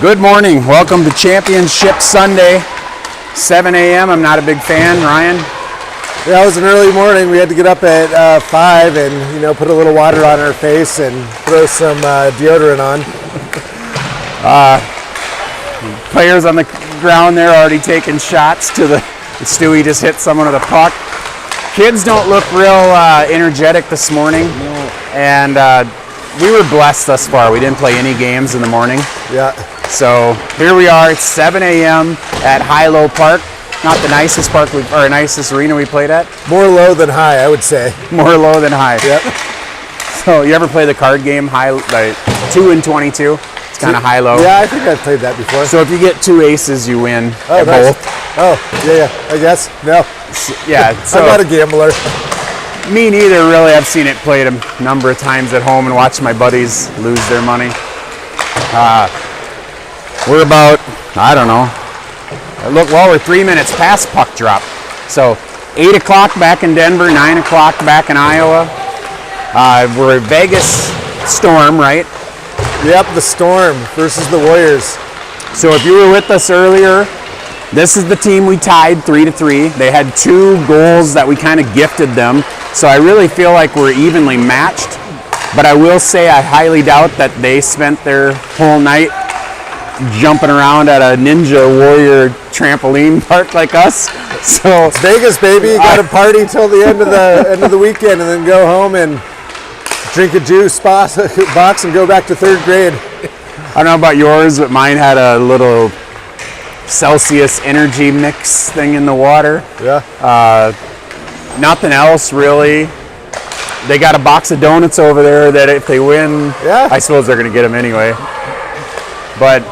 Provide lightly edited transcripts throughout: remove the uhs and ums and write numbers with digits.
Good morning. Welcome to Championship Sunday, 7 a.m. I'm not a big fan. Ryan? Yeah, it was an early morning. We had to get up at 5 and, put a little water on our face and throw some deodorant on. Players on the ground there already taking shots to the Stewie just hit someone with a puck. Kids don't look real energetic this morning. And we were blessed thus far. We didn't play any games in the morning. Yeah. So here we are. It's 7 a.m. at High-Low Park. Not the nicest park or nicest arena we played at. More low than high, I would say. More low than high. Yep. So you ever play the card game, 2 and 22? It's kind of high-low. Yeah, I think I've played that before. So if you get 2 aces, you win at both. Oh, yeah, I guess. No. Yeah. So I'm not a gambler. Me neither, really. I've seen it played a number of times at home and watched my buddies lose their money. We're about, we're 3 minutes past puck drop. So 8 o'clock back in Denver, 9 o'clock back in Iowa. We're at Vegas Storm, right? Yep, the Storm versus the Warriors. So if you were with us earlier, this is the team we tied 3-3. They had 2 goals that we kind of gifted them. So I really feel like we're evenly matched. But I will say I highly doubt that they spent their whole night jumping around at a Ninja Warrior trampoline park like us. So it's Vegas, baby. You got to party till the end of the weekend and then go home and drink a juice box and go back to 3rd grade. I don't know about yours, but mine had a little Celsius energy mix thing in the water. Yeah. Nothing else really. They got a box of donuts over there that if they win, I suppose they're going to get them anyway. But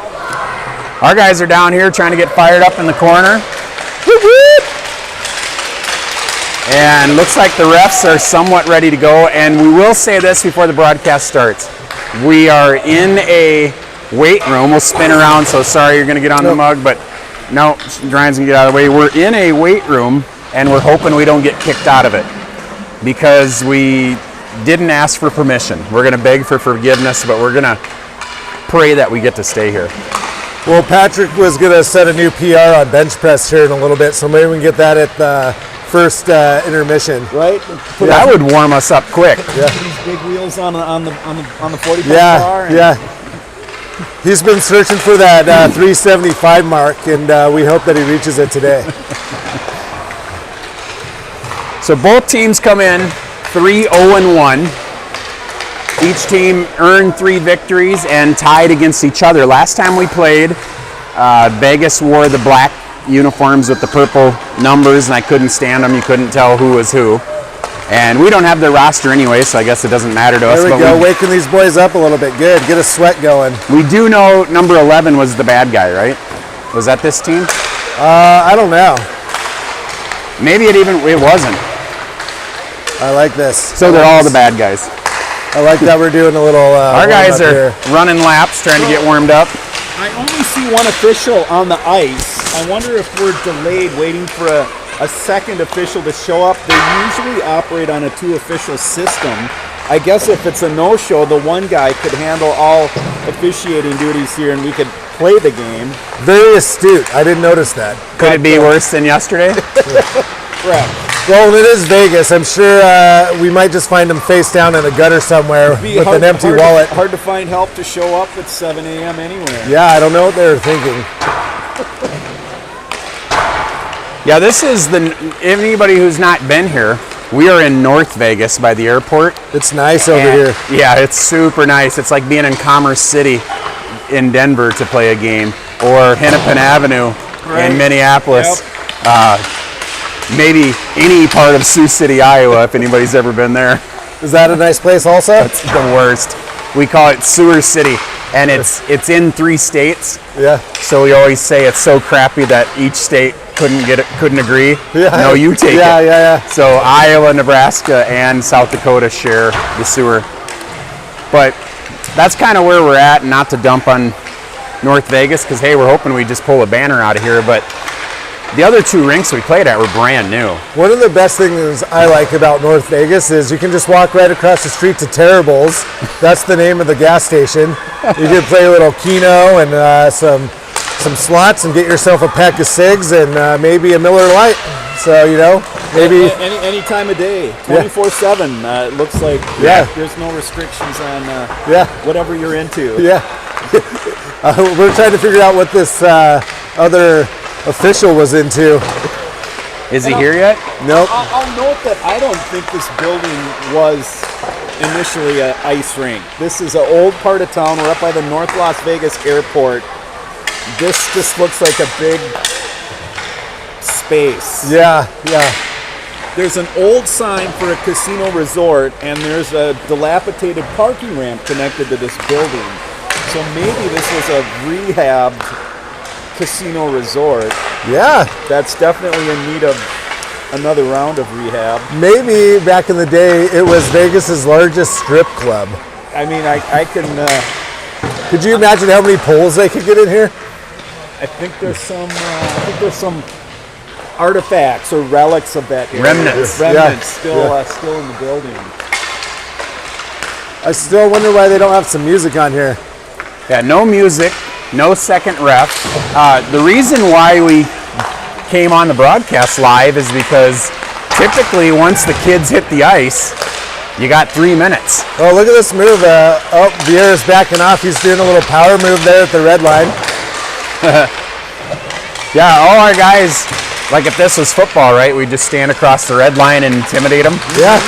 our guys are down here trying to get fired up in the corner. And looks like the refs are somewhat ready to go. And we will say this before the broadcast starts. We are in a weight room. We'll spin around, so sorry you're going to get on the mug, but no, Ryan's going to get out of the way. We're in a weight room, and we're hoping we don't get kicked out of it because we didn't ask for permission. We're going to beg for forgiveness, but we're going to pray that we get to stay here. Well, Patrick was going to set a new PR on bench press here in a little bit, so maybe we can get that at the first intermission. Right? That would warm us up quick. Yeah. These big wheels on the 40-pound car. Yeah. He's been searching for that 375 mark, and we hope that he reaches it today. So both teams come in 3-0-1. Each team earned 3 victories and tied against each other. Last time we played, Vegas wore the black uniforms with the purple numbers, and I couldn't stand them. You couldn't tell who was who. And we don't have their roster anyway, so I guess it doesn't matter to us. There we go, waking these boys up a little bit. Good, get a sweat going. We do know number 11 was the bad guy, right? Was that this team? I don't know. Maybe it wasn't. I like this. So they're all the bad guys. I like that we're doing a little our guys are running laps, trying to get warmed up. I only see one official on the ice. I wonder if we're delayed waiting for a second official to show up. They usually operate on a 2-official system. I guess if it's a no-show, the one guy could handle all officiating duties here and we could play the game. Very astute. I didn't notice that. Could it be worse than yesterday? Correct. Well, it is Vegas. I'm sure we might just find him face down in a gutter somewhere with an empty wallet. Hard to find help to show up at 7 a.m. anywhere. Yeah, I don't know what they were thinking. Yeah, this is anybody who's not been here, we are in North Vegas by the airport. It's nice over here. Yeah, it's super nice. It's like being in Commerce City in Denver to play a game, or Hennepin Avenue in Minneapolis. Yep. Maybe any part of Sioux City, Iowa, if anybody's ever been there. Is that a nice place also? It's the worst. We call it Sewer City, and it's in 3 states. Yeah. So we always say it's so crappy that each state couldn't agree. Yeah. No, you take it. Yeah. So Iowa, Nebraska, and South Dakota share the sewer. But that's kind of where we're at, not to dump on North Vegas, because hey, we're hoping we just pull a banner out of here, but the other 2 rinks we played at were brand new. One of the best things I like about North Vegas is you can just walk right across the street to Terrible's. That's the name of the gas station. You can play a little Keno and some slots and get yourself a pack of cigs and maybe a Miller Lite. So, you know, maybe any time of day, 24/7. It looks like there's no restrictions on whatever you're into. Yeah. We're trying to figure out what this other official was into. Is he here yet? Nope. I'll note that I don't think this building was initially an ice rink. This is an old part of town. We're up by the North Las Vegas Airport. This just looks like a big space. Yeah. There's an old sign for a casino resort, and there's a dilapidated parking ramp connected to this building. So maybe this was a rehabbed casino resort. Yeah. That's definitely in need of another round of rehab. Maybe back in the day it was Vegas's largest strip club. I mean, I can. Could you imagine how many poles they could get in here? I think there's some artifacts or relics of that area. Remnants. Still in the building. I still wonder why they don't have some music on here. Yeah, no music, no second ref. The reason why we came on the broadcast live is because typically once the kids hit the ice, you got 3 minutes. Oh, look at this move. Vieira's backing off. He's doing a little power move there at the red line. Yeah, all our guys, like if this was football, right, we'd just stand across the red line and intimidate them. Yeah.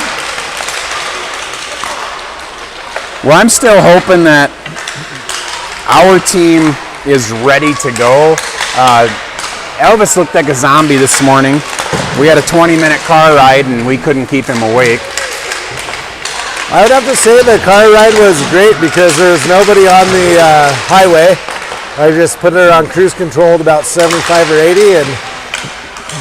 Well, I'm still hoping that our team is ready to go. Elvis looked like a zombie this morning. We had a 20-minute car ride and we couldn't keep him awake. I would have to say the car ride was great because there was nobody on the highway. I just put it on cruise control at about 75 or 80 and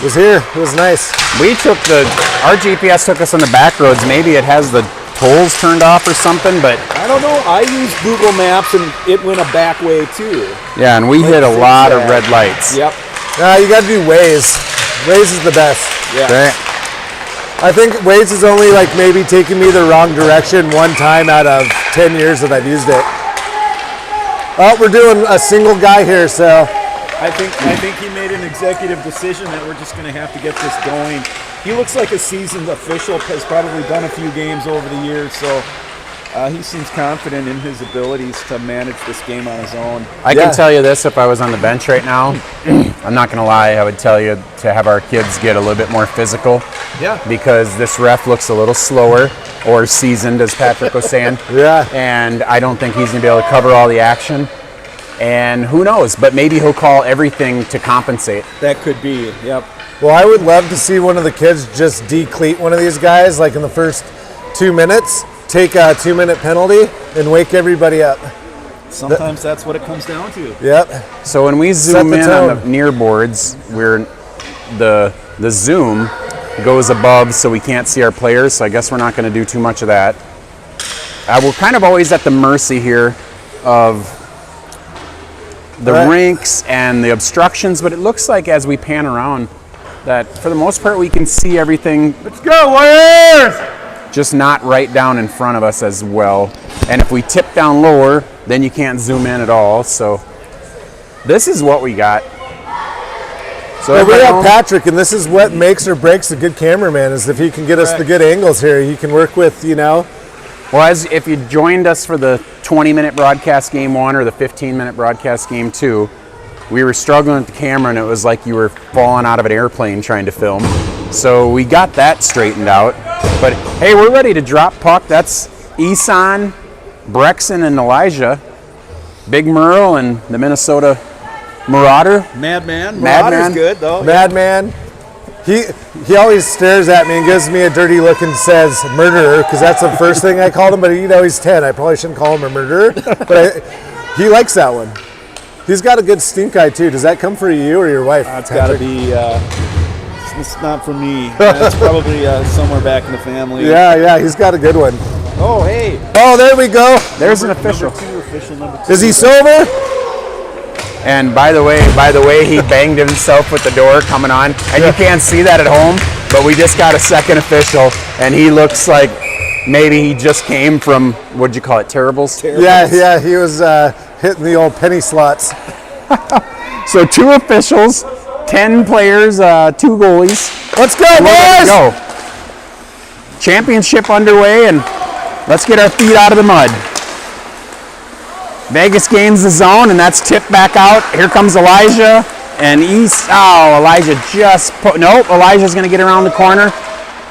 was here. It was nice. Our GPS took us on the back roads. Maybe it has the tolls turned off or something, but I don't know. I used Google Maps and it went a back way too. yeah, and we hit a lot of red lights. Yep. You got to do Waze. Waze is the best. Yeah. Right? I think Waze is only like maybe taking me the wrong direction one time out of 10 years that I've used it. Oh, we're doing a single guy here, so. I think he made an executive decision that we're just going to have to get this going. He looks like a seasoned official, has probably done a few games over the years, so he seems confident in his abilities to manage this game on his own. I can tell you this, if I was on the bench right now, I'm not going to lie, I would tell you to have our kids get a little bit more physical. Yeah. Because this ref looks a little slower or seasoned, as Patrick was saying. Yeah. And I don't think he's going to be able to cover all the action. And who knows, but maybe he'll call everything to compensate. That could be, yep. Well, I would love to see one of the kids just decleat one of these guys, like in the first 2 minutes, take a 2-minute penalty, and wake everybody up. Sometimes that's what it comes down to. Yep. So when we Set zoom the in tone. on the near boards, the zoom goes above so we can't see our players, so I guess we're not going to do too much of that. We're kind of always at the mercy here of the rinks and the obstructions, but it looks like as we pan around that for the most part we can see everything. Let's go, Warriors! Just not right down in front of us as well. And if we tip down lower, then you can't zoom in at all. So this is what we got. So Well, we everybody have home- Patrick, and this is what makes or breaks a good cameraman, is if he can get us the good angles here. He can work with, Well, if you joined us for the 20-minute broadcast game 1 or the 15-minute broadcast game 2, we were struggling with the camera and it was like you were falling out of an airplane trying to film. So we got that straightened out. But hey, we're ready to drop puck. That's Isan, Brexon, and Elijah. Big Merle and the Minnesota Marauder. Madman. Madman. Marauder's good, though. Madman. He always stares at me and gives me a dirty look and says murderer, because that's the first thing I called him, but he's 10. I probably shouldn't call him a murderer, but he likes that one. He's got a good stink eye too. Does that come for you or your wife? It's got to be, it's not for me. It's probably somewhere back in the family. Yeah, he's got a good one. Oh, hey. Oh, there we go. There's an official. Number 2, official number 2. Is he sober? And by the way, he banged himself with the door coming on. And you can't see that at home, but we just got a second official, and he looks like maybe he just came from, what'd you call it, Terribles? Yeah, he was hitting the old penny slots. So 2 officials, 10 players, 2 goalies. Let's go, We're ready to boys! go. Championship underway, and let's get our feet out of the mud. Vegas gains the zone, and that's tipped back out. Here comes Elijah, and Elijah just nope, Elijah's going to get around the corner.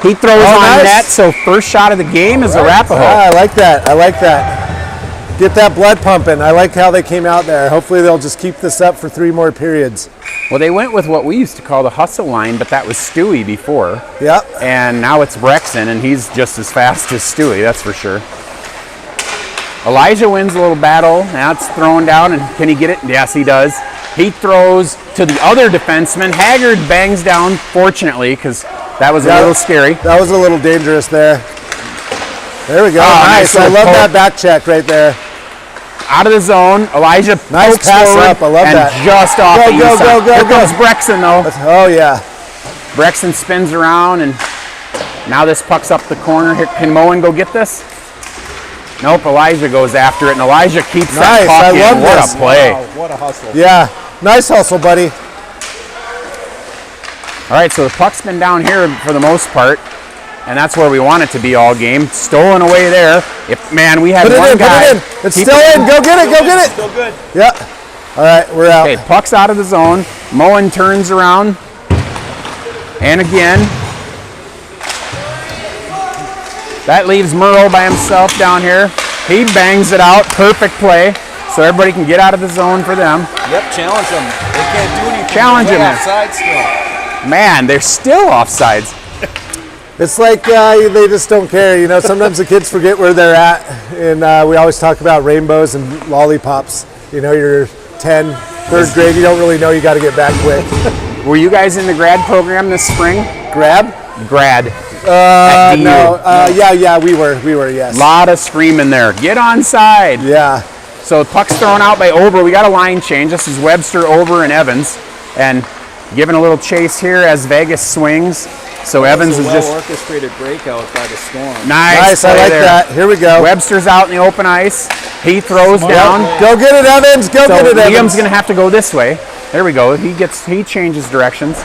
He throws on nice. net, so first shot of the game is Arapahoe. I like that. Get that blood pumping. I like how they came out there. Hopefully they'll just keep this up for 3 more periods. Well, they went with what we used to call the hustle line, but that was Stewie before. Yep. And now it's Brexton, and he's just as fast as Stewie, that's for sure. Elijah wins a little battle. Now it's thrown down, and can he get it? Yes, he does. He throws to the other defenseman. Haggard bangs down, fortunately, because that was a little scary. That was a little dangerous there. There we go. Oh, nice. nice I love poke. that back check right there. Out of the zone, Elijah Nice pokes pass forward up. I love and that. just off Go, the go, east go, side. go, Here go. comes Brexton, though. Oh, yeah. Brexton spins around, and now this puck's up the corner. Here, can Moen go get this? Nope, Elijah goes after it, and Elijah keeps that Nice, puck I in. love What this. a play. Wow, what a hustle. Yeah. Nice hustle, buddy. All right, so the puck's been down here for the most part, and that's where we want it to be all game. Stolen away there. We had Put it one in, guy. put it in. It's Keep still it in. Go get it, go get it. Still good. Yeah. All right, we're out. Okay, puck's out of the zone. Moen turns around, and again. That leaves Murrow by himself down here. He bangs it out. Perfect play. So everybody can get out of the zone for them. Yep, challenge them. They can't do anything. Challenge They're them. Outside still. Man, they're still offsides. It's like they just don't care. You know, sometimes the kids forget where they're at. And we always talk about rainbows and lollipops. You know, you're 10, 3rd grade, you don't really know you got to get back quick. Were you guys in the grad program this spring? Grab? Grad. At DU. No. Yeah, we were, yes. Lot of screaming there. Get onside. Yeah. So the puck's thrown out by Ober. We got a line change. This is Webster, Ober, and Evans. And giving a little chase here as Vegas swings. So Evans is just orchestrated breakout by the Storm. nice. I play like there. that. Here we go. Webster's out in the open ice. He throws down. Go get it, Evans. Go So get it, Evans. Liam's going to have to go this way. There we go. He changes directions.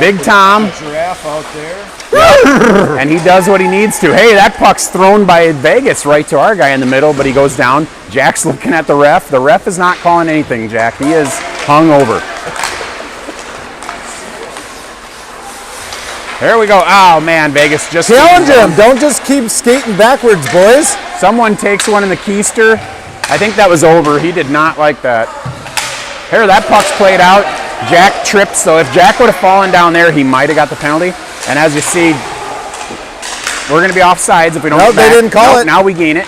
Big Tom, Giraffe out there. and he does what he needs to. Hey, that puck's thrown by Vegas right to our guy in the middle, but he goes down. Jack's looking at the ref. The ref is not calling anything, Jack. He is hung over. There we go. Oh, man, Vegas just... Challenge him. Don't just keep skating backwards, boys. Someone takes one in the keister. I think that was over. He did not like that. Here, that puck's played out. Jack trips, so if Jack would have fallen down there, he might have got the penalty. And as you see, we're going to be offsides if we don't Nope, get back. they didn't call Nope, it. Now we gain it.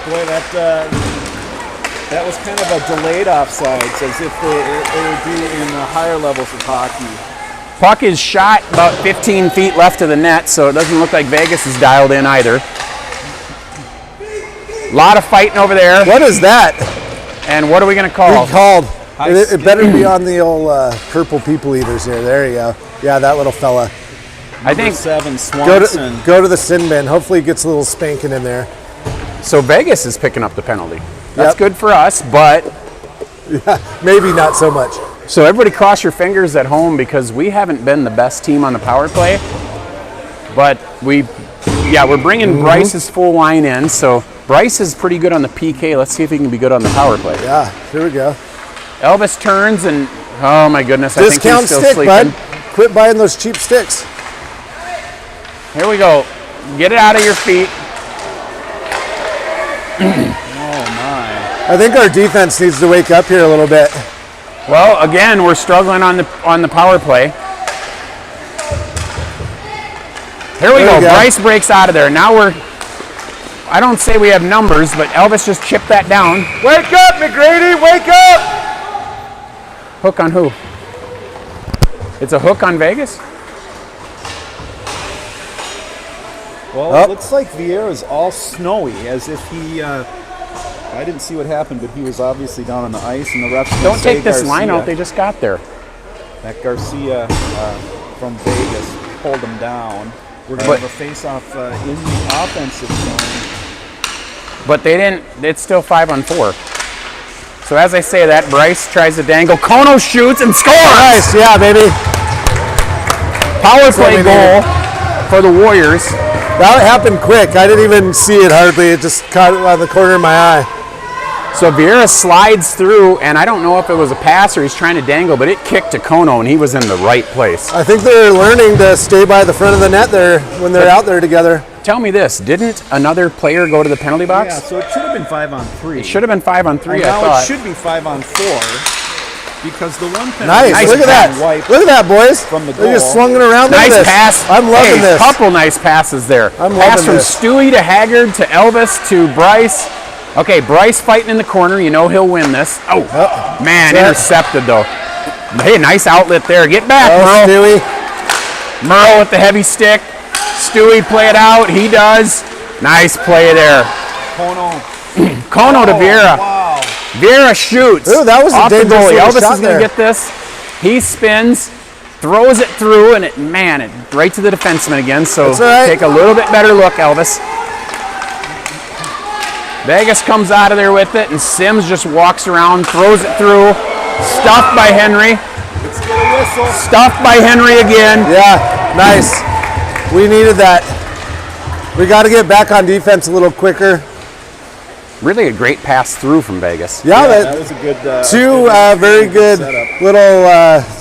Boy, that was kind of a delayed offsides, as if they would be in the higher levels of hockey. Puck is shot about 15 feet left of the net, so it doesn't look like Vegas is dialed in either. A lot of fighting over there. What is that? And what are we going to call? We called. It better be on the old purple people eaters here. There you go. Yeah, that little fella. I think 7, Swanson. Go to the sin bin. Hopefully he gets a little spanking in there. so. Vegas is picking up the penalty. That's Yep. good for us, but Maybe not so much. so everybody cross your fingers at home because we haven't been the best team on the power play. But we're bringing Bryce's full line in. So Bryce is pretty good on the PK. Let's see if he can be good on the power play. Yeah, here we go. Elvis turns and oh my goodness, I think Discount he's still stick, sleeping. bud. Quit buying those cheap sticks. Here we go. Get it out of your feet. Oh my. I think our defense needs to wake up here a little bit. Well, again, we're struggling on the power play. Here we There go. we go. Bryce breaks out of there. Now I don't say we have numbers, but Elvis just chipped that down. Wake up, McGrady! Wake up! Hook on who? It's a hook on Vegas? Well, Oh. it looks like Vieira's all snowy, as if he I didn't see what happened, but he was obviously down on the ice, and the refs Don't say take this line Garcia. out they just got there. That Garcia from Vegas pulled him down. We're going to have a face-off in the offensive zone. But they didn't. It's still 5-on-4. So as I say that, Bryce tries to dangle. Kono shoots and scores. Nice, yeah, baby. Power play we goal for the Warriors. That happened quick. I didn't even see it hardly. It just caught on the corner of my eye. So Vieira slides through, and I don't know if it was a pass or he's trying to dangle, but it kicked to Kono, and he was in the right place. I think they're learning to stay by the front of the net there when they're out there together. Tell me this, didn't another player go to the penalty box? Yeah, so it should have been 5-on-3. It should have been 5-on-3, And I now thought. it should be 5-on-4 because the one penalty Nice, was look at that. wiped. Look at that, boys. From the They just goal. swung it around. Look Nice at this. pass. I'm loving hey, this. Couple nice passes there. I'm Pass loving from this. Stewie to Haggard to Elvis to Bryce. Okay, Bryce fighting in the corner. You know he'll win this. Oh, man, Set. intercepted though. Hey, nice outlet there. Get back, Oh, Merle. Stewie. Merle with the heavy stick. Stewie play it out. He does. Nice play there. Kono to Vieira. Wow. Vieira shoots. Ooh, that was a off the dangerous goalie. little Elvis shot is going there. to get this. He spins, throws it through, and it right to the defenseman again. So That's all right. take a little bit better look, Elvis. Vegas comes out of there with it, and Sims just walks around, throws it through. Stuffed by Henry. Let's get a whistle. Stuffed by Henry again. Yeah, nice. We needed that. We got to get back on defense a little quicker. Really a great pass through from Vegas. Yeah, That was a good. two very good setup. little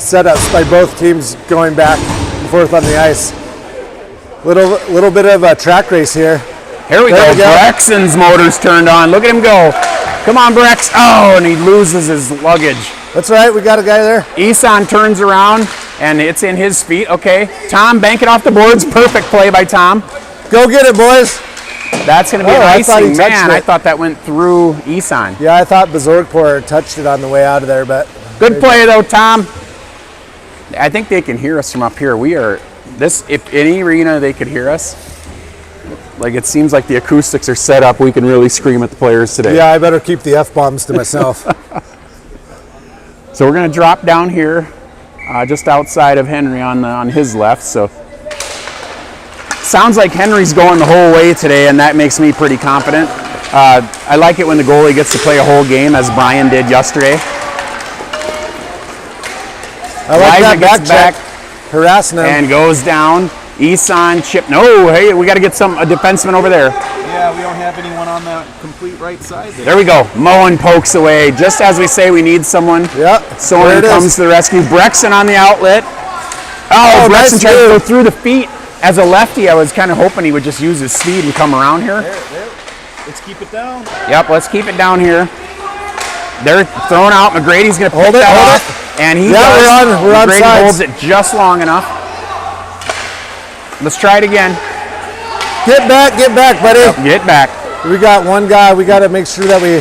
setups by both teams going back and forth on the ice. Little bit of a track race here. Here we There go. we go. Brexton's motor's turned on. Look at him go. Come on, Brex. Oh, and he loses his luggage. That's right, we got a guy there. Isan turns around, and it's in his feet. Okay. Tom, bank it off the boards. Perfect play by Tom. Go get it, boys. That's going to be an I thought he icing. touched Man, it. I thought that went through Isan. Yeah, I thought Bezorgpor touched it on the way out of there, but Good play, though, Tom. I think they can hear us from up here. We are, if any arena they could hear us, like it seems like the acoustics are set up, we can really scream at the players today. yeah, I better keep the F-bombs to myself. So we're going to drop down here, just outside of Henry on his left. So sounds like Henry's going the whole way today, and that makes me pretty confident. I like it when the goalie gets to play a whole game, as Brian did yesterday. I like Liza that back gets check. back Harassing him. and goes down. Isan chip. No, hey, we got to get a defenseman over there. Yeah, we don't have anyone on the complete right side there. There we go. Moen pokes away, just as we say we need someone. Yep, Soren there it is. comes to the rescue. Brexton on the outlet. Oh, nice Brexton tries to go move. through the feet. As a lefty, I was kind of hoping he would just use his speed and come around here. There. Let's keep it down. Yep, let's keep it down here. They're thrown out. McGrady's going to pick Hold it, that hold off. And he Yeah, does. we're on McGrady sides. holds it just long enough. Let's try it again. Get back, buddy. Get back. We got one guy. We got to make sure that we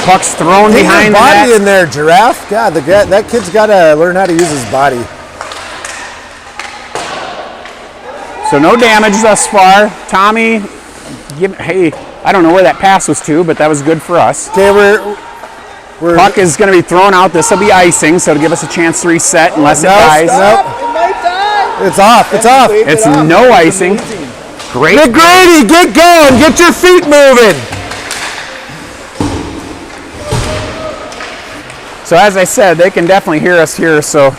Puck's thrown get your behind the body net. in there, Giraffe. God, that kid's got to learn how to use his body. So no damage thus far. Tommy, hey, I don't know where that pass was to, but that was good for us. Okay, we're Puck is going to be thrown out. This will be icing, so to give us a chance to reset unless it No, dies. no. It might die. It's off. It's off. Wave it It's off. no That was icing. amazing. Great. McGrady, get going. Get your feet moving. So as I said, they can definitely hear us here, so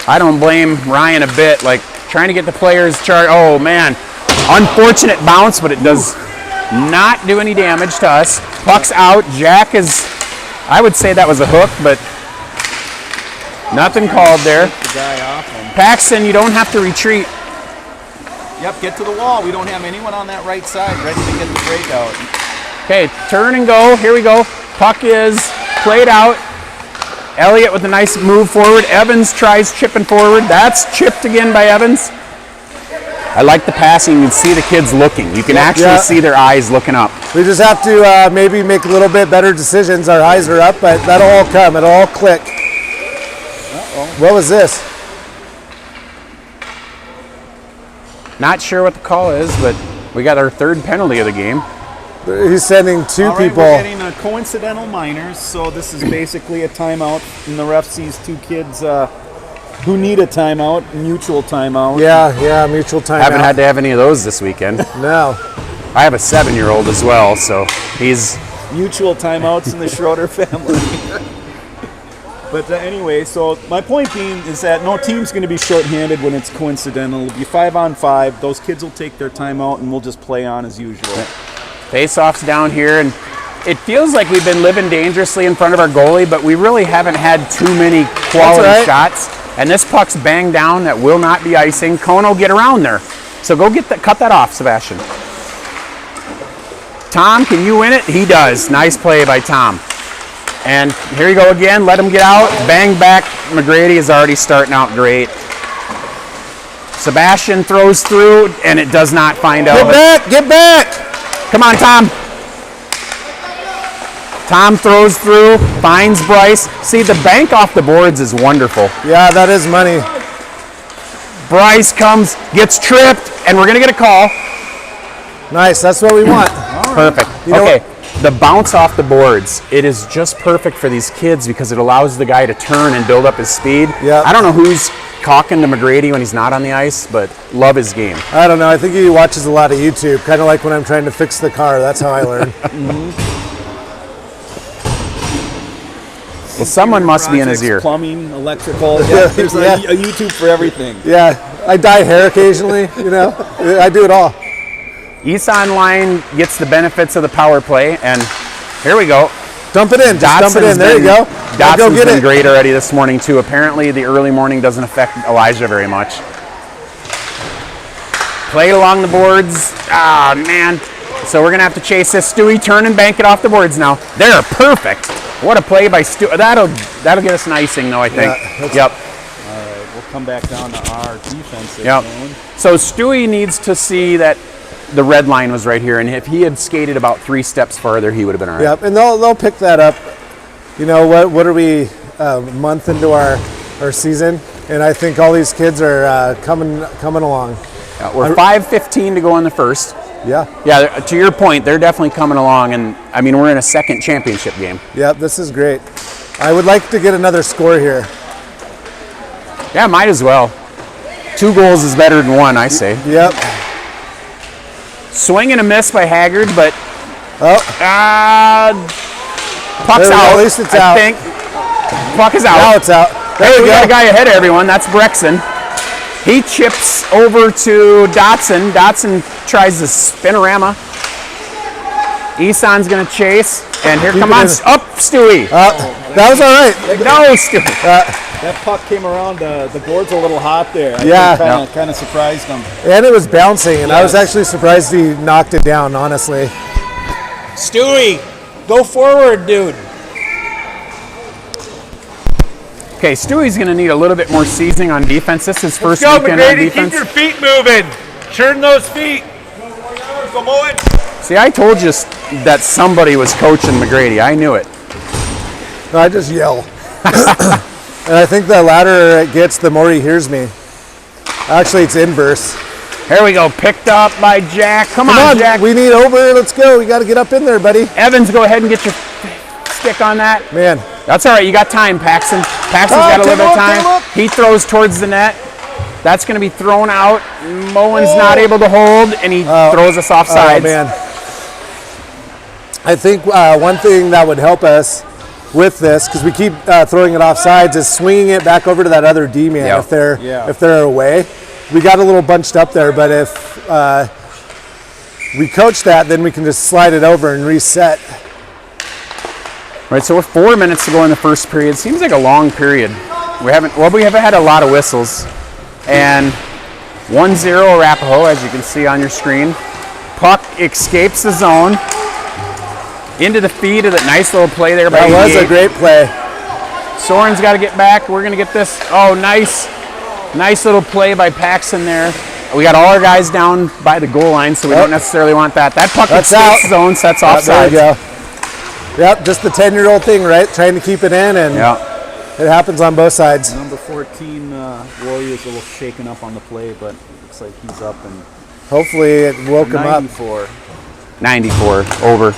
I don't blame Ryan a bit. Like trying to get the players charged. Oh man, unfortunate bounce, but it does not do any damage to us. Puck's out. Jack is, I would say that was a hook, but nothing called there. The guy off him. Paxton, you don't have to retreat. Yep, get to the wall. We don't have anyone on that right side ready to get the breakout. Okay, turn and go. Here we go. Puck is played out. Elliott with a nice move forward. Evans tries chipping forward. That's chipped again by Evans. I like the passing. You can see the kids looking. You can actually Yeah. see their eyes looking up. We just have to maybe make a little bit better decisions. Our eyes are up, but that'll all come. It'll all click. What was this? Not sure what the call is, but we got our third penalty of the game. He's sending two All right, people. we're getting a coincidental minors, so this is basically a timeout, and the ref sees two kids who need a timeout, mutual timeout. Yeah, mutual timeout. Haven't had to have any of those this weekend. No. I have a 7-year-old as well, so he's Mutual timeouts in the Schroeder family. But anyway, so my point being is that no team's going to be shorthanded when it's coincidental. It'll be 5-on-5. Those kids will take their timeout, and we'll just play on as usual. face-offs down here, and it feels like we've been living dangerously in front of our goalie, but we really haven't had too many quality That's right. shots. And this puck's banged down. That will not be icing. Kono, get around there. So go get that. Cut that off, Sebastian. Tom, can you win it? He does. Nice play by Tom. And here you go again. Let him get out. Bang back. McGrady is already starting out great. Sebastian throws through, and it does not find out. Get back! Come on, Tom. Tom throws through, finds Bryce. See, the bank off the boards is wonderful. Yeah, that is money. Bryce comes, gets tripped, and we're going to get a call. Nice, that's what we want. Perfect. You know Okay, the bounce off the boards, it is just perfect for these kids because it allows the guy to turn and build up his speed. Yeah. I don't know who's talking to McGrady when he's not on the ice, but love his game. I don't know, I think he watches a lot of YouTube, kind of like when I'm trying to fix the car. That's how I learn. Well, someone must be in his Projects, ear. Plumbing, electrical. Yeah, there's Yeah. a YouTube for everything. Yeah, I dye hair occasionally, you know. I do it all. East Online gets the benefits of the power play, and here we go. Dump it in, just dump it in. There you go. Now go Dotson's get been it. great already this morning too. Apparently the early morning doesn't affect Elijah very much. Played along the boards. Ah, man. So we're going to have to chase this. Stewie, turn and bank it off the boards now. They're perfect. What a play by Stewie. That'll get us an icing though, I think. Yeah, Yep. All right, we'll come back down to our defensive Yep. zone. So Stewie needs to see that the red line was right here, and if he had skated about 3 steps farther, he would have been all right. Yep, and they'll pick that up. You know, what are we, a month into our season? And I think all these kids are coming along. Yeah, we're 5:15 to go in the first. Yeah, Yeah, to your point, they're definitely coming along, and I mean, we're in a second championship game. yep, this is great. I would like to get another score here. Yeah, might as well. 2 goals is better than 1, I say. Yep. Swing and a miss by Haggard, but Oh, puck's There we go, out. at least it's I out. think. Puck is out. now it's out. There Hey, we we got a go. guy ahead of everyone. That's Brexon. He chips over to Dotson. Dotson tries the spinorama. Eson's going to chase. And here, come it on, in. up, Stewie. That was all right. No, Stewie. That puck came around. The board's a little hot there. I Yeah. think kind of surprised him. And it was bouncing, and I was actually surprised he knocked it down, honestly. Stewie, go forward, dude. Okay, Stewie's going to need a little bit more seasoning on defense. This is his first weekend on defense. feet moving. Turn those feet. See, I told you that somebody was coaching McGrady. I knew it. No, I just yell. And I think the louder it gets, the more he hears me. Actually, it's inverse. Here we go, picked up by Jack. Come Come on, on, Jack. we need over. Let's go. We got to get up in there, buddy. Evans, go ahead and get your stick on that. Man, That's all right. You got time, Paxton. Paxton's got a little bit of time. He throws towards the net. That's going to be thrown out. Moen's not able to hold, and he throws us off oh sides. man. I think one thing that would help us with this, because we keep throwing it off sides, is swinging it back over to that other D man Yep. if they're away. We got a little bunched up there, but if we coach that, then we can just slide it over and reset. Right, so we're 4 minutes to go in the first period. Seems like a long period. We haven't had a lot of whistles. And 1-0 Arapahoe, as you can see on your screen. Puck escapes the zone. Into the feet of that nice little play there by That was a 88. great play. Soren's got to get back. We're going to get this. Oh, nice little play by Paxton there. We got all our guys down by the goal line, so we don't necessarily want that. That puck That's escapes out. the zone, sets There offside. we go. Yep, just the 10-year-old thing, right? Trying to keep it in, and Yeah. it happens on both sides. Number 14, Warriors a little shaken up on the play, but looks like he's up and Hopefully it woke him up. 94. 94, over.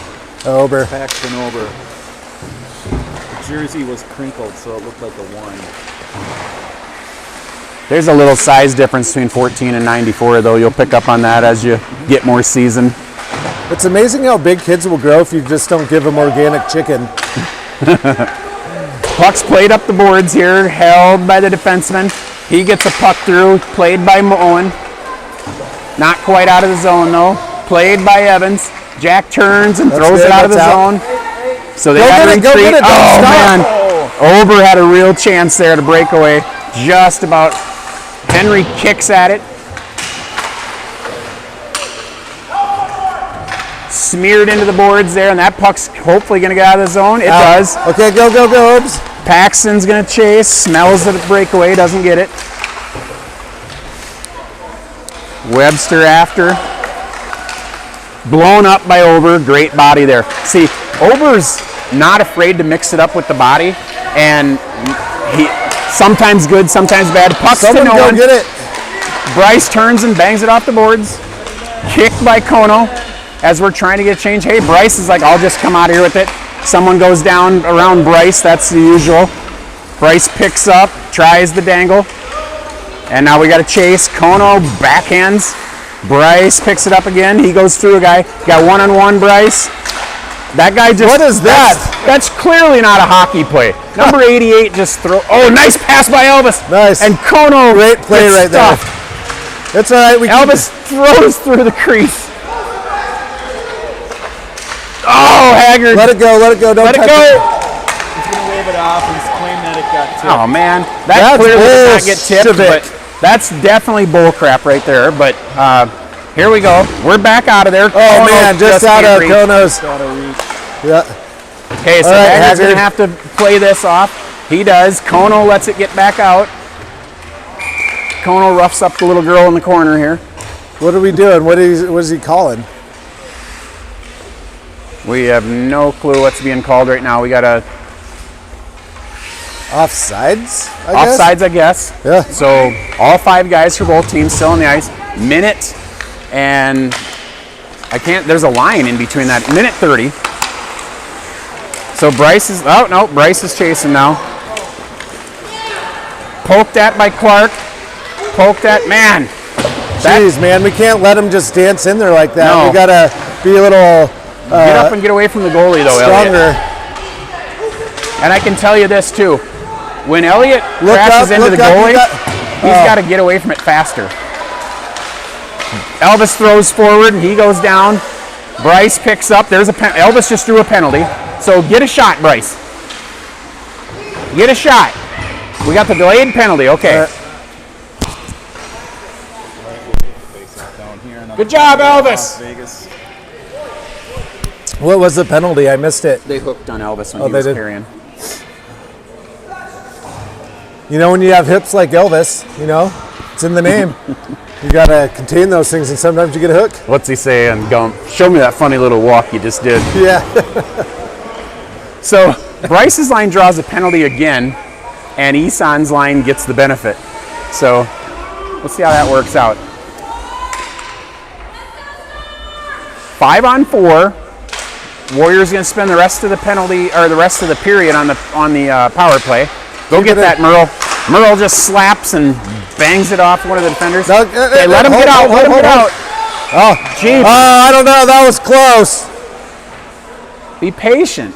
Over. Paxton over. The jersey was crinkled, so it looked like a 1. There's a little size difference between 14 and 94, though. You'll pick up on that as you get more seasoned. It's amazing how big kids will grow if you just don't give them organic chicken. Puck's played up the boards here, held by the defenseman. He gets a puck through, played by Moen. Not quite out of the zone, though. Played by Evans. Jack turns and That's throws good, it out of the that's out. zone. So they Go got to get it, go retreat. get it, don't Oh, stop. man. Ober had a real chance there to break away. Just about. Henry kicks at it. Smeared into the boards there, and that puck's hopefully going to get out of the zone. It does. Okay, go, go, go, Obes. Paxton's going to chase. Smells the breakaway. Doesn't get it. Webster after. Blown up by Ober. Great body there. See, Ober's not afraid to mix it up with the body, and he sometimes good, sometimes bad. Pucks Someone to no go one. get it. Bryce turns and bangs it off the boards. Kicked by Kono as we're trying to get a change. Hey, Bryce is like, I'll just come out of here with it. Someone goes down around Bryce. That's the usual. Bryce picks up, tries the dangle. And now we got a chase. Kono backhands. Bryce picks it up again. He goes through a guy. Got one-on-one, Bryce. That guy just... What is that? That's clearly not a hockey play. Number 88 just throw... Oh, nice pass by Elvis. Nice. And Kono Great play gets right there. stuffed. It's all right. We keep Elvis throws through the crease. Oh, Haggard. Let it go. Let it go. Don't Let it touch go. He's going to wave it off and claim that it got tipped. Oh, man. That That's clearly did not get tipped, bullshit. but that's definitely bull crap right there. But here we go. We're back out of there. Oh, man. Just out of Kono's. Out of reach. Yeah. Okay, so All right, Haggard's going to Haggard. have to play this off. He does. Kono lets it get back out. Kono roughs up the little girl in the corner here. What are we doing? What is he calling? We have no clue what's being called right now. We got a Offsides, I guess? offsides, I guess. Yeah. So all 5 guys for both teams still on the ice. Minute and there's a line in between that. Minute 30. So Bryce is, oh no, Bryce is chasing now. Poked at by Clark. Poked at, man. Jeez, man, we can't let him just dance in there like that. No. We gotta be a little Get up and get away from the goalie though, stronger. Elliot. And I can tell you this too. When Elliot Look crashes up, into look the up, goalie, you he's got to get away from it faster. Elvis throws forward and he goes down. Bryce picks up. There's a Elvis just threw a penalty. So get a shot, Bryce. Get a shot. We got the delayed penalty. Okay. Good job, Elvis. Vegas. What was the penalty? I missed it. They hooked on Elvis when Oh, he they was did. carrying. You know, when you have hips like Elvis, you know, it's in the name. You gotta contain those things, and sometimes you get a hook. What's he saying? Gump? Show me that funny little walk you just did. Yeah. So Bryce's line draws a penalty again, and Isan's line gets the benefit. So let's see how that works out. 5-on-4. Warriors going to spend the rest of the penalty or the rest of the period on the power play. Go get that, Merle. Merle just slaps and bangs it off one of the defenders. No, Okay, let him get out. Let him get out. Oh, Gee, I don't know. That was close. be patient.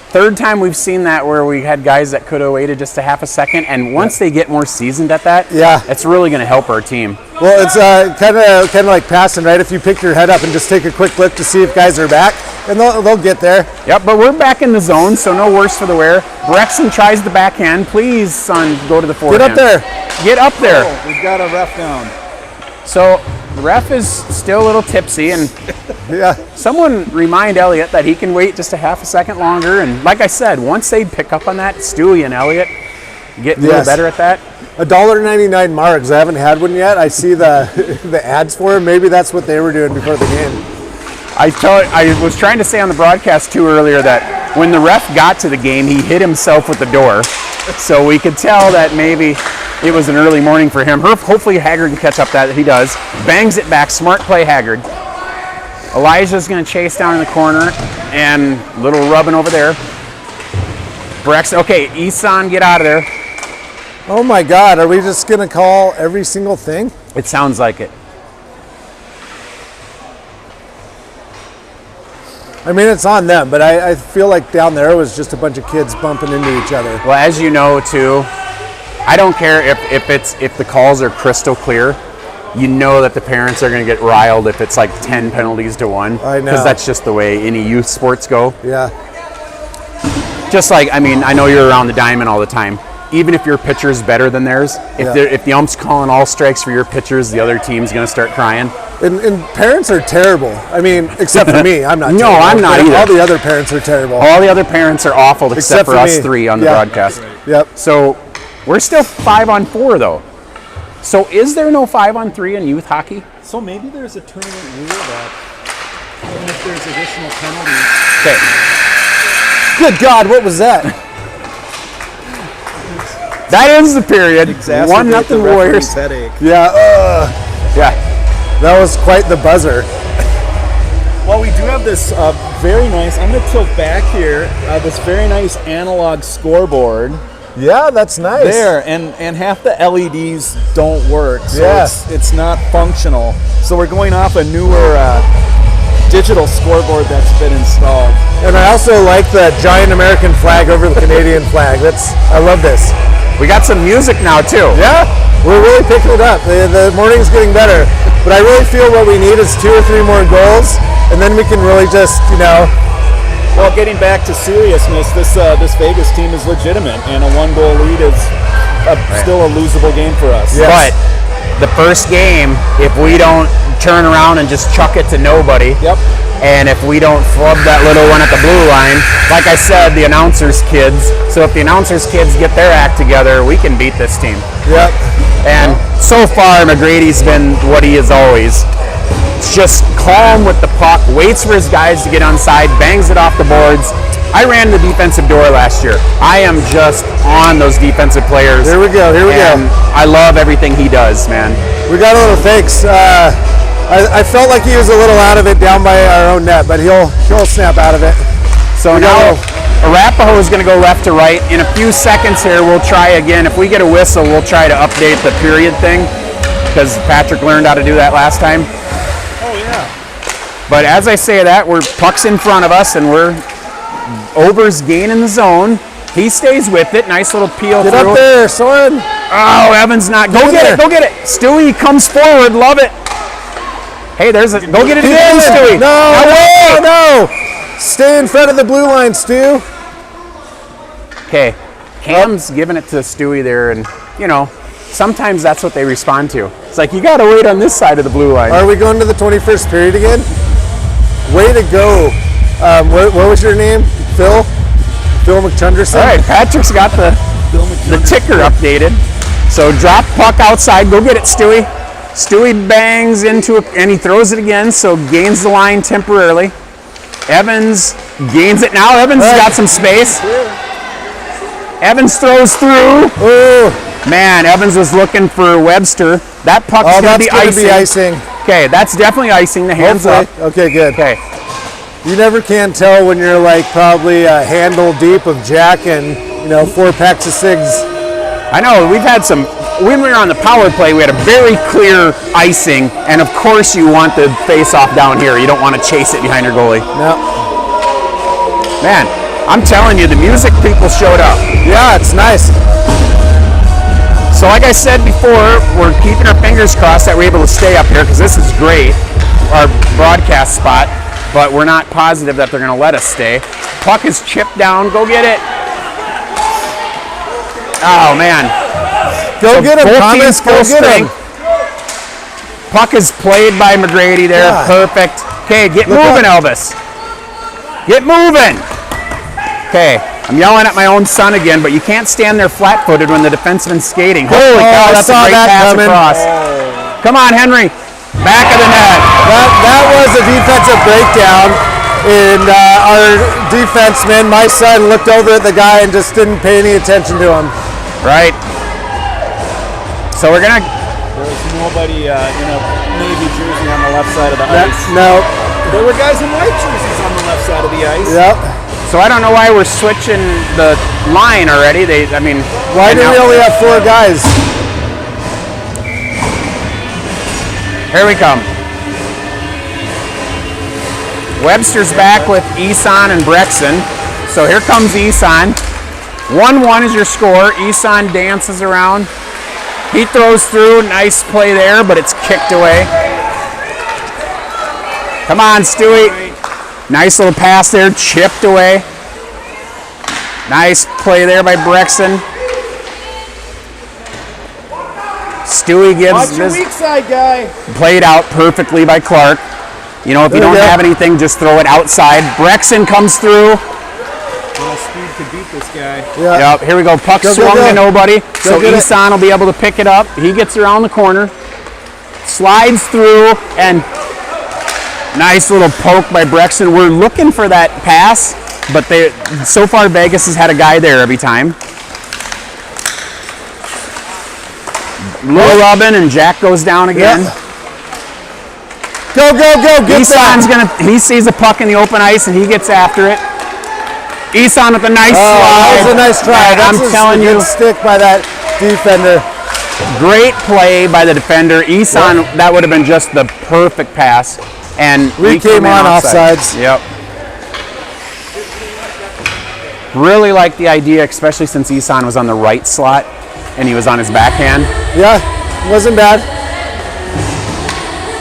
Third time we've seen that where we had guys that could have waited just a half a second, and once they get more seasoned at that, Yeah. it's really going to help our team. Well, it's kind of like passing, right? If you pick your head up and just take a quick look to see if guys are back, and they'll get there. Yep, but we're back in the zone, so no worse for the wear. Brexton tries the backhand. Please, son, go to the forehand. Get up there. Get up there. Oh, we've got a ref down. So the ref is still a little tipsy, and Yeah. someone remind Elliot that he can wait just a half a second longer. And like I said, once they pick up on that, Stewie and Elliot get a little Yes. better at that. $1.99 margs. I haven't had one yet. I see the the ads for them. Maybe that's what they were doing before the game. I was trying to say on the broadcast too earlier that when the ref got to the game, he hit himself with the door. So we could tell that maybe it was an early morning for him. Hopefully Haggard can catch up that. He does. Bangs it back. Smart play, Haggard. Elijah's going to chase down in the corner, and little rubbing over there. Braxton, okay, Isan, get out of there. Oh my God, are we just gonna call every single thing? It sounds like it. I mean, it's on them, but I feel like down there was just a bunch of kids bumping into each other. Well, as you know, too, I don't care if the calls are crystal clear. You know that the parents are going to get riled if it's like 10 penalties to 1. I know. Because that's just the way any youth sports go. Yeah. Just like, I mean, I know you're around the diamond all the time. Even if your pitcher is better than theirs, if the ump's calling all strikes for your pitchers, the other team's going to start crying. And parents are terrible. I mean, except for me. I'm not No, terrible. I'm not either. All the other parents are terrible. All the other parents are awful except for us me. 3 on the Yeah. broadcast. Yep. So we're still 5-on-4 though. So is there no 5-on-3 in youth hockey? So maybe there's a tournament rule that even if there's additional penalties. Okay. Good God, what was that? That ends the period. 1-0 the Warriors. referee's headache. Yeah, Yeah. that was quite the buzzer. Well, we do have this very nice, I'm going to tilt back here, this very nice analog scoreboard Yeah, that's nice. there, and half the LEDs don't work, so Yeah. it's not functional. So we're going off a newer digital scoreboard that's been installed. And I also like the giant American flag over the Canadian flag. I love this. We got some music now too. Yeah, we're really picking it up. The morning's getting better. But I really feel what we need is 2 or 3 more goals, and then we can really just, Well, getting back to seriousness, this Vegas team is legitimate, and a 1-goal lead is still a losable game for us. Yes. But the first game, if we don't turn around and just chuck it to nobody, Yep. and if we don't flub that little one at the blue line, like I said, the announcers' kids. So if the announcers' kids get their act together, we can beat this team. Yep. And so far, McGrady's been what he is always. It's just calm with the puck, waits for his guys to get onside, bangs it off the boards. I ran the defensive door last year. I am just on those defensive players. Here we go. And I love everything he does, man. We got a little thanks. I felt like he was a little out of it down by our own net, but he'll snap out of it. So We now got Arapahoe is going to go left to right. In a few seconds here, we'll try again. If we get a whistle, we'll try to update the period thing because Patrick learned how to do that last time. Oh, yeah. But as I say that, puck's in front of us, and Ober's gaining the zone. He stays with it. Nice little peel Get through. up there, Soren. Oh, Evans not. Go in get there. it. Go get it. Stewie comes forward. Love it. Hey, go get it again, Stewie. No. Stay in front of the blue line, Stu. Okay. Cam's giving it to Stewie there, and, sometimes that's what they respond to. It's like, you got to wait on this side of the blue line. Are we going to the 21st period again? Way to go. What was your name? Phil McChunderson? All right, Patrick's got the ticker updated. So drop puck outside. Go get it, Stewie. Stewie bangs into it, and he throws it again, so gains the line temporarily. Evans gains it now. Evans has got some space. Evans throws through. Oh, Man, Evans was looking for Webster. That puck's going to be icing. icing. Okay, that's definitely icing. The hands up. Hopefully. Okay, good. Okay. You never can tell when you're like probably a handle deep of Jack and 4 packs of cigs. I know, we've had some, when we were on the power play, we had a very clear icing, and of course you want the face-off down here. You don't want to chase it behind your goalie. No. Man, I'm telling you, the music people showed up. Yeah, it's nice. So like I said before, we're keeping our fingers crossed that we're able to stay up here, because this is great, our broadcast spot, but we're not positive that they're going to let us stay. Puck is chipped down. Go get it. Oh, man. Go get him, Both Thomas. teams full Go get him. strength. Puck is played by McGrady there. Yeah. Perfect. Okay, get Look moving, up. Elvis. Get moving. Okay, I'm yelling at my own son again, but you can't stand there flat-footed when the defenseman's skating. Holy cow, I that's a saw great that pass coming. across. Come on, Henry. Back of the net. That was a defensive breakdown, and our defenseman, my son, looked over at the guy and just didn't pay any attention to him. Right. So we're going to... There's nobody in a Navy jersey on the left side of the ice. No, There were guys in white jerseys on the left side of the ice. Yep. So I don't know why we're switching the line already. Why do we only have 4 guys? Here we come. Webster's back with Eson and Brexton. So here comes Eson. 1-1 is your score. Eson dances around. He throws through. Nice play there, but it's kicked away. Come on, Stewie. Nice little pass there, chipped away. Nice play there by Brexton. Stewie gives Watch your this weak side, guy. played out perfectly by Clark. You know, if you There we don't go. have anything, just throw it outside. Brexton comes through. Little speed could beat this guy. Yeah. Yep, here we go. Puck Go, go, swung go. to nobody. So get it. Eson will be able to pick it up. He gets around the corner, slides through, and nice little poke by Brexton. We're looking for that pass, but so far Vegas has had a guy there every time. Little rubbing, and Jack goes down again. Yeah. Go, go, go. Get Eson's that. he sees a puck in the open ice and he gets after it. Eson with a nice Oh, slide. that was a nice try. I'm That's telling a you, good stick by that defender. great play by the defender. Eson, that would have been just the perfect pass. And We came in on offside. offsides. Yep. Really like the idea, especially since Eson was on the right slot and he was on his backhand. Yeah, wasn't bad.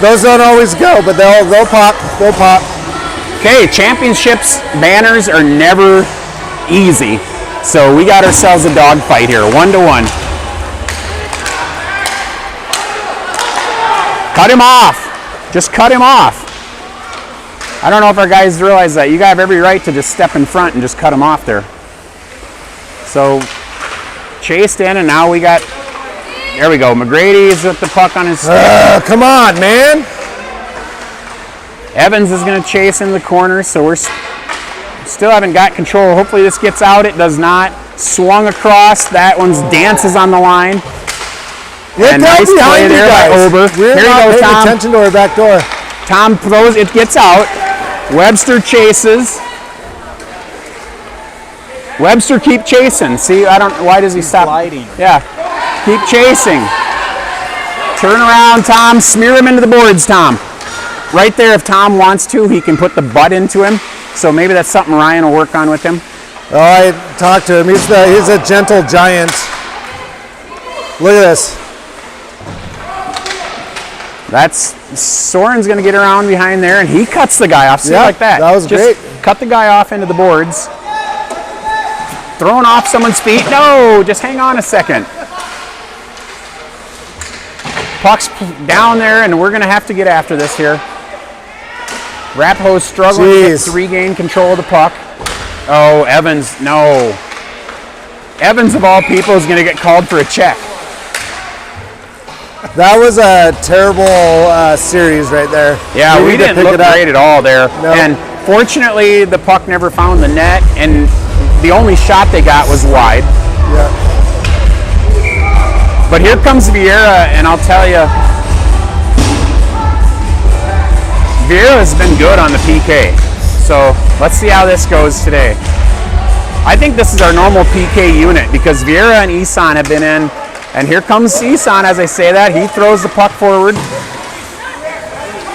Those don't always go, but they'll pop. They'll pop. Okay, championships banners are never easy. So we got ourselves a dogfight here, 1-1. Cut him off. Just cut him off. I don't know if our guys realize that. You have every right to just step in front and just cut him off there. So chased in, and now we got, there we go. McGrady's with the puck on his stick. Come on, man. Evans is going to chase in the corner, so we're still haven't got control. Hopefully this gets out. It does not. Swung across. That one's dances on the line. Get And down nice play behind you there by guys. Ober. We're Here you not go, paying Tom. attention to our back door. Tom throws. It gets out. Webster chases. Webster keep chasing. See, why does he stop? gliding. Yeah. Keep chasing. Turn around, Tom. Smear him into the boards, Tom. Right there, if Tom wants to, he can put the butt into him. So maybe that's something Ryan will work on with him. Oh, I talked to him. He's a gentle giant. Look at this. Soren's going to get around behind there, and he cuts the guy off. See, Yeah, like that. that was Just great. Cut the guy off into the boards. Throwing off someone's feet. No, just hang on a second. Puck's down there, and we're going to have to get after this here. Rapho's struggling Jeez. to regain control of the puck. Oh, Evans, no. Evans, of all people, is going to get called for a check. That was a terrible series right there. Yeah, we need to didn't pick look it up. great at all there. No. And fortunately, the puck never found the net, and the only shot they got was wide. Yeah. But here comes Vieira, and I'll tell you, Vieira has been good on the PK. So let's see how this goes today. I think this is our normal PK unit because Vieira and Eson have been in. And here comes Eson as I say that. He throws the puck forward.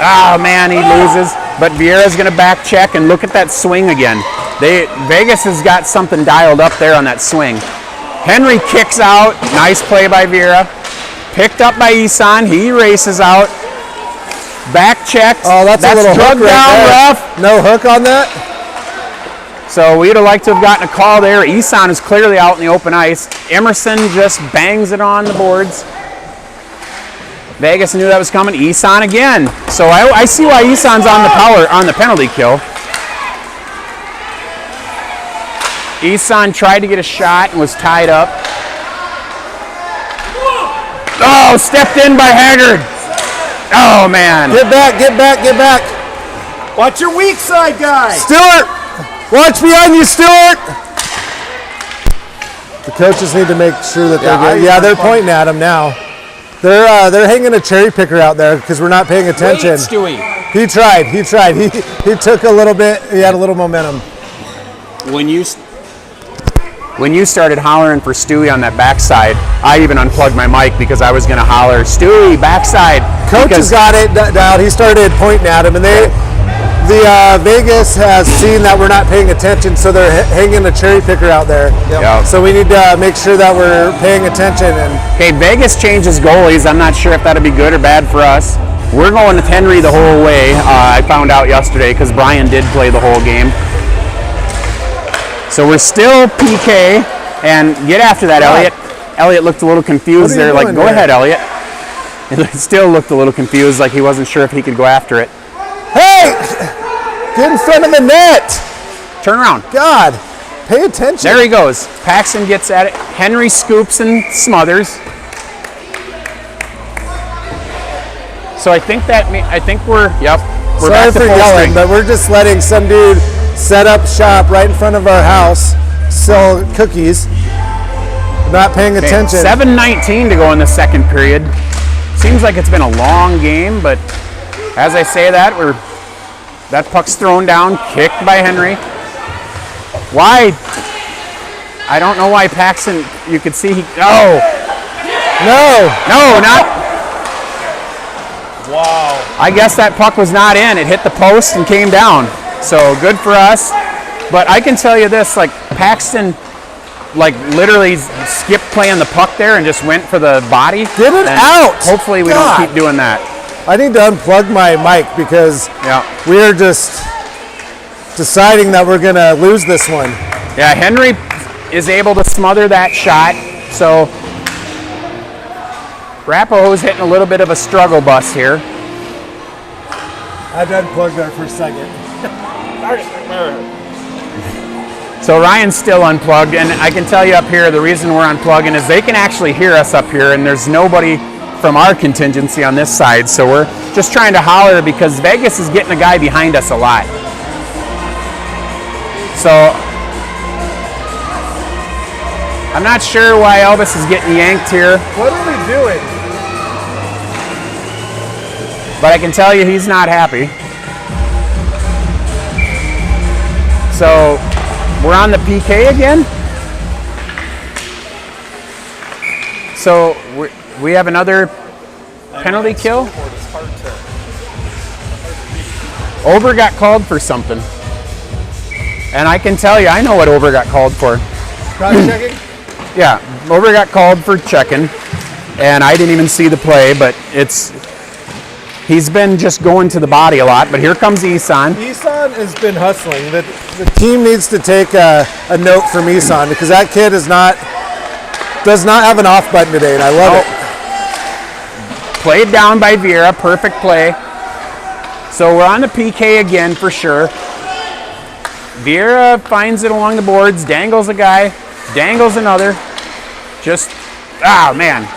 Oh man, he loses. But Vieira's going to back check, and look at that swing again. Vegas has got something dialed up there on that swing. Henry kicks out. Nice play by Vieira. Picked up by Eson. He races out. Back checks. Oh, that's a little drug hook right down there. rough. No hook on that? So we'd have liked to have gotten a call there. Eson is clearly out in the open ice. Emerson just bangs it on the boards. Vegas knew that was coming. Eson again. So I see why Eson's on the penalty kill. Eson tried to get a shot and was tied up. Oh, stepped in by Haggard. Oh, man. Get back, get back, get back. Watch your weak side, guy. Stewart! Watch behind you, Stewart! The coaches need to make sure that they're pointing at him now. They're hanging a cherry picker out there because we're not paying attention. Stewie. He tried. He took a little bit. He had a little momentum. When you started hollering for Stewie on that backside, I even unplugged my mic because I was going to holler, Stewie, backside. Coach has got it down. He started pointing at him, and Vegas has seen that we're not paying attention, so they're hanging a cherry picker out there. Yep. So we need to make sure that we're paying attention. And Okay, Vegas changes goalies. I'm not sure if that'll be good or bad for us. We're going with Henry the whole way. I found out yesterday because Brian did play the whole game. So we're still PK, and get after that, Elliot. Elliot looked a little confused there. Like, go ahead, Elliot. He still looked a little confused, like he wasn't sure if he could go after it. hey, get in front of the net. Turn around. God, pay attention. There he goes. Paxton gets at it. Henry scoops and smothers. So I think we're Sorry back to for full yelling, strength. but we're just letting some dude set up shop right in front of our house, sell cookies, not paying attention. 7:19 to go in the second period. Seems like it's been a long game, but as I say that, that puck's thrown down, kicked by Henry. Why? I don't know why Paxton. You could see No. not. Wow. I guess that puck was not in. It hit the post and came down. So good for us. But I can tell you this, like Paxton, like literally skipped playing the puck there and just went for the body. Get it And out. Hopefully we God. don't keep doing that. I need to unplug my mic because we are just deciding that we're going to lose this one. Yeah, Henry is able to smother that shot. So Rapo's hitting a little bit of a struggle bus here. I had to unplug there for a second. So Ryan's still unplugged, and I can tell you up here, the reason we're unplugging is they can actually hear us up here, and there's nobody from our contingency on this side, so we're just trying to holler because Vegas is getting a guy behind us a lot. So I'm not sure why Elvis is getting yanked here, What are we doing? but I can tell you he's not happy. So we're on the PK again. So we have another penalty kill. Ober got called for something. And I can tell you, I know what Ober got called for. Cross checking? Yeah, Ober got called for checking. And I didn't even see the play, but he's been just going to the body a lot. But here comes Isan. Isan has been hustling. The team needs to take a note from Isan because that kid does not have an off button today, and I love it. Played down by Vieira, perfect play. So we're on the PK again for sure. Vieira finds it along the boards, dangles a guy, dangles another. Man.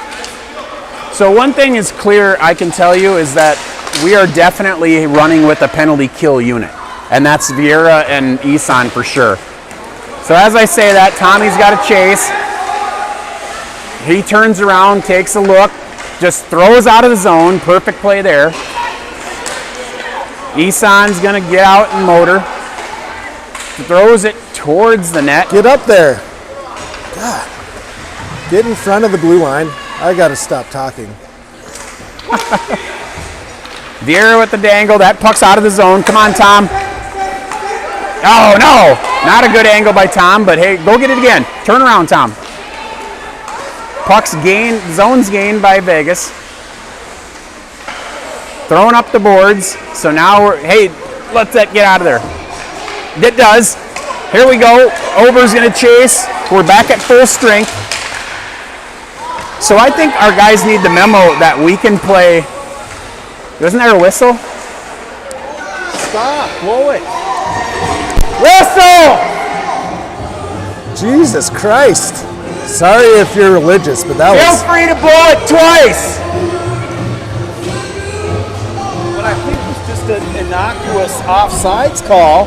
So one thing is clear, I can tell you, is that we are definitely running with a penalty kill unit. And that's Vieira and Isan for sure. So as I say that, Tommy's got a chase. He turns around, takes a look, just throws out of the zone. Perfect play there. Isan's gonna get out and motor. Throws it towards the net. Get up there. God. Get in front of the blue line. I got to stop talking. Vieira with the dangle. That puck's out of the zone. Come on, Tom. Oh, no. Not a good angle by Tom, but hey, go get it again. Turn around, Tom. Puck's gained, zone's gained by Vegas. Throwing up the boards. So now let that get out of there. It does. Here we go. Ober's going to chase. We're back at full strength. So I think our guys need the memo that we can play. Wasn't there a whistle? Stop. Blow it. Whistle! Jesus Christ. Sorry if you're religious, but that Feel was... free to blow it twice. What I think was just an innocuous offsides call.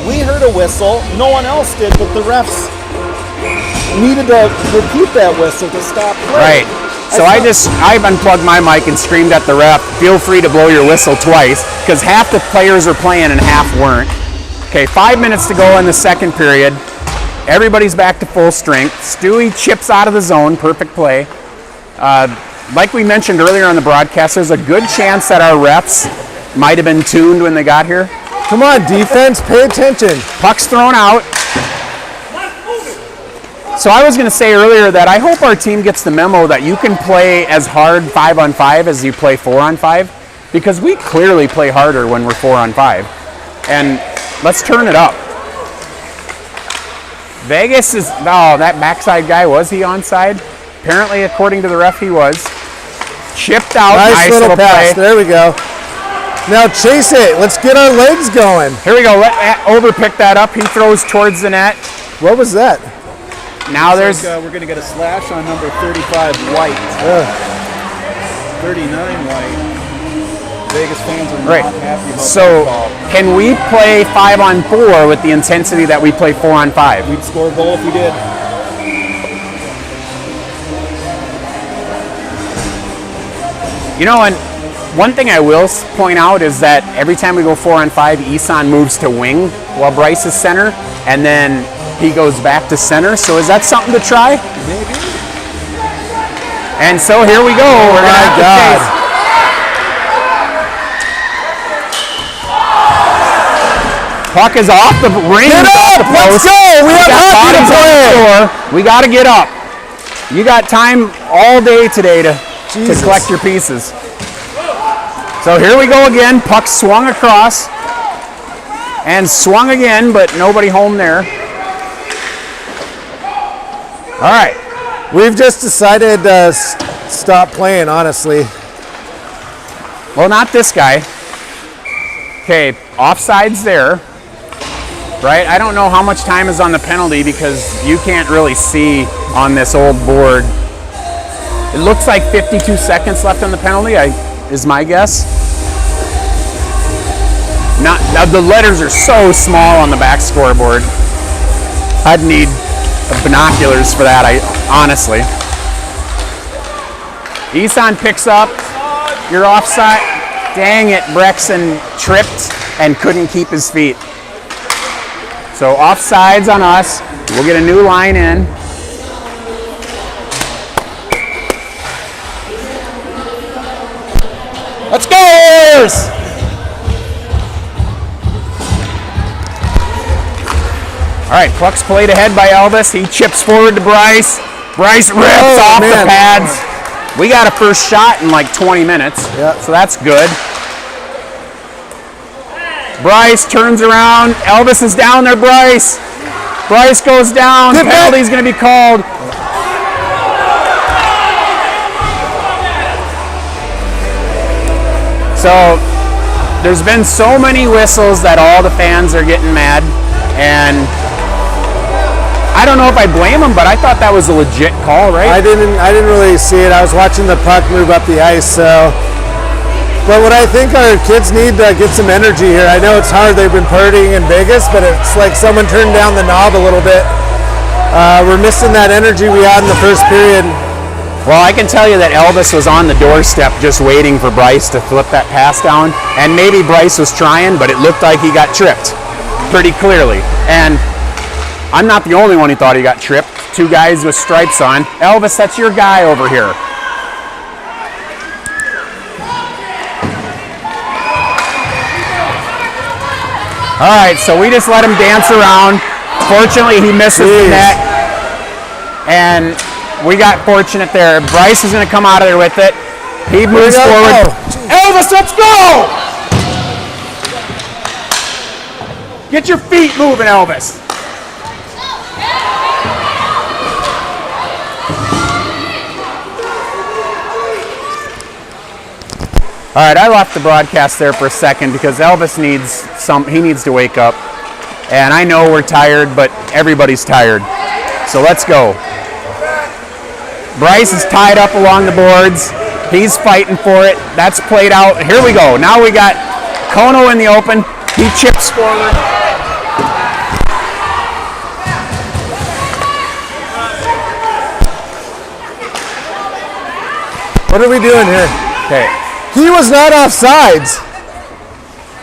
We heard a whistle. No one else did, but the refs needed to repeat that whistle to stop play. Right. So I've unplugged my mic and screamed at the ref, feel free to blow your whistle twice, because half the players are playing and half weren't. Okay, 5 minutes to go in the second period. Everybody's back to full strength. Stewie chips out of the zone, perfect play. Like we mentioned earlier on the broadcast, there's a good chance that our refs might have been tuned when they got here. Come on, defense, pay attention. Puck's thrown out. So I was going to say earlier that I hope our team gets the memo that you can play as hard 5-on-5 as you play 4-on-5, because we clearly play harder when we're 4-on-5. And let's turn it up. Vegas is, oh, that backside guy, was he onside? Apparently, according to the ref, he was. Chipped out, Nice little pass. play. There we go. Now chase it. Let's get our legs going. Here we go, let Over pick that up. He throws towards the net. What was that? Now there's, we're going to get a slash on number 35, White. 39, White. Vegas fans are right. not happy about So, that call. can we play 5-on-4 with the intensity that we play 4-on-5? We'd score a goal if we did. You know, and one thing I will point out is that every time we go 4-on-5, Isan moves to wing while Bryce is center, and then he goes back to center. So is that something to try? Maybe. And so here we go. We're gonna have to chase. Puck is off the ring. Get up! Let's go! We have hockey to play! We got to get up. You got time all day today to collect your pieces. So here we go again. Puck swung across and swung again, but nobody home there. All right. We've just decided to stop playing, honestly. Well, not this guy. Okay, offside's there. Right? I don't know how much time is on the penalty because you can't really see on this old board. It looks like 52 seconds left on the penalty, is my guess. Now the letters are so small on the back scoreboard. I'd need binoculars for that, honestly. Isan picks up. You're offside. Dang it, Brexon tripped and couldn't keep his feet. So offsides on us. We'll get a new line in. Let's go, Warriors! All right, puck's played ahead by Elvis. He chips forward to Bryce. Bryce rips off the pads. We got a first shot in like 20 minutes, so that's good. Bryce turns around. Elvis is down there, Bryce. Bryce goes down. Penalty's going to be called. So there's been so many whistles that all the fans are getting mad, and I don't know if I blame them, but I thought that was a legit call, right? I didn't really see it. I was watching the puck move up the ice, so. But what I think our kids need to get some energy here. I know it's hard. They've been partying in Vegas, but it's like someone turned down the knob a little bit. We're missing that energy we had in the first period. Well, I can tell you that Elvis was on the doorstep just waiting for Bryce to flip that pass down. And maybe Bryce was trying, but it looked like he got tripped pretty clearly. And I'm not the only one who thought he got tripped. Two guys with stripes on. Elvis, that's your guy over here. All right, so we just let him dance around. Fortunately, he misses the net. And we got fortunate there. Bryce is going to come out of there with it. He moves forward. Elvis, let's go! Get your feet moving, Elvis. All right, I left the broadcast there for a second because Elvis needs to wake up. And I know we're tired, but everybody's tired. So let's go. Bryce is tied up along the boards. He's fighting for it. That's played out. Here we go. Now we got Kono in the open. He chips forward. What are we doing here? Okay. He was not offsides.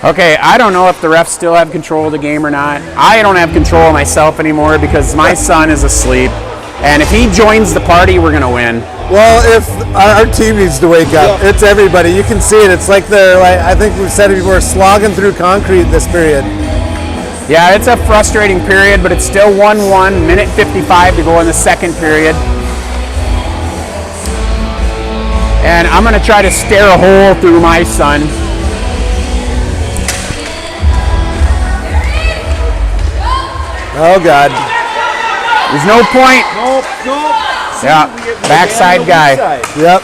Okay, I don't know if the refs still have control of the game or not. I don't have control of myself anymore because my son is asleep. And if he joins the party, we're going to win. Well, if our team needs to wake up, it's everybody. You can see it. It's like they're like, I think we've said it before, slogging through concrete this period. Yeah, it's a frustrating period, but it's still 1-1, minute 55 to go in the second period. And I'm going to try to stare a hole through my son. Oh, God. There's no point. Nope. Yeah, backside guy. Yep.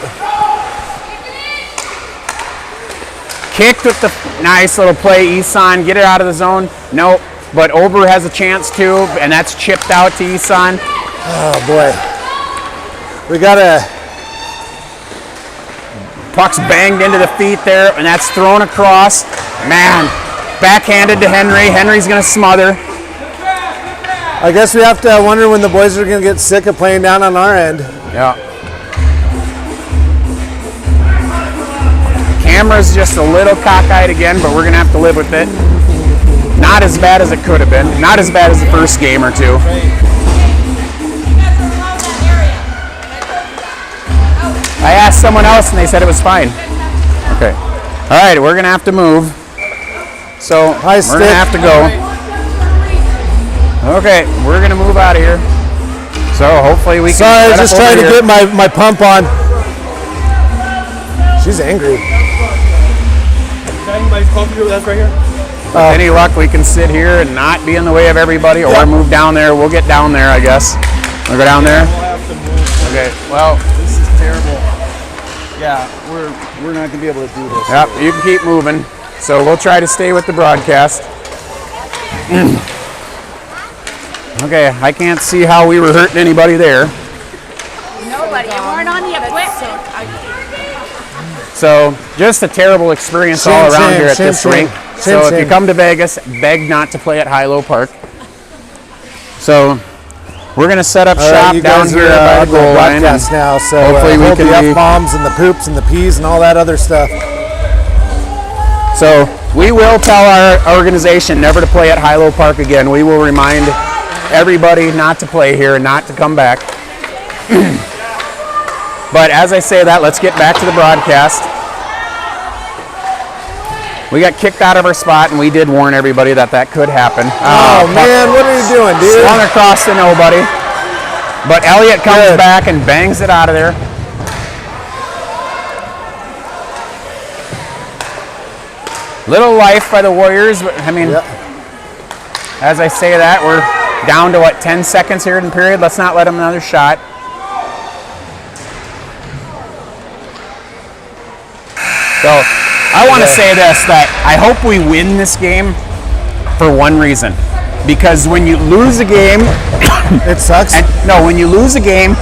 Kicked with the nice little play, Isan. Get it out of the zone. Nope. But Ober has a chance too, and that's chipped out to Isan. Oh, boy. We got to... Puck's banged into the feet there, and that's thrown across. Man, backhanded to Henry. Henry's going to smother. I guess we have to wonder when the boys are going to get sick of playing down on our end. Yeah. Camera's just a little cockeyed again, but we're going to have to live with it. Not as bad as it could have been. Not as bad as the first game or two. I asked someone else and they said it was fine. Okay. All right, we're going to have to move. So we're going to have to go. Okay, we're going to move out of here. So hopefully we can... Sorry, I was just trying to get my pump on. She's angry. That's right here. With any luck, we can sit here and not be in the way of everybody, or move down there. We'll get down there, I guess. We'll go down there? We'll have to move. Okay, well... This is terrible. Yeah, we're not going to be able to do this. Yep, you can keep moving. So we'll try to stay with the broadcast. Okay, I can't see how we were hurting anybody there. Nobody. You weren't on the equipment. So just a terrible experience all around here at this rink. So if you come to Vegas, beg not to play at Hilo Park. So we're gonna set up shop down here by the goal line. Now, so hopefully we can the F-bombs and the poops and the peas and all that other stuff. So we will tell our organization never to play at Hilo Park again. We will remind everybody not to play here, not to come back. But as I say that, let's get back to the broadcast. We got kicked out of our spot, and we did warn everybody that could happen. Oh man, what are you doing, dude? Swung across to nobody. But Elliott comes back and bangs it out of there. Little life by the Warriors, but I mean, as I say that, we're down to 10 seconds here in the period. Let's not let them another shot. So I want to say this, that I hope we win this game for one reason. Because when you lose a game, it sucks. When you lose a game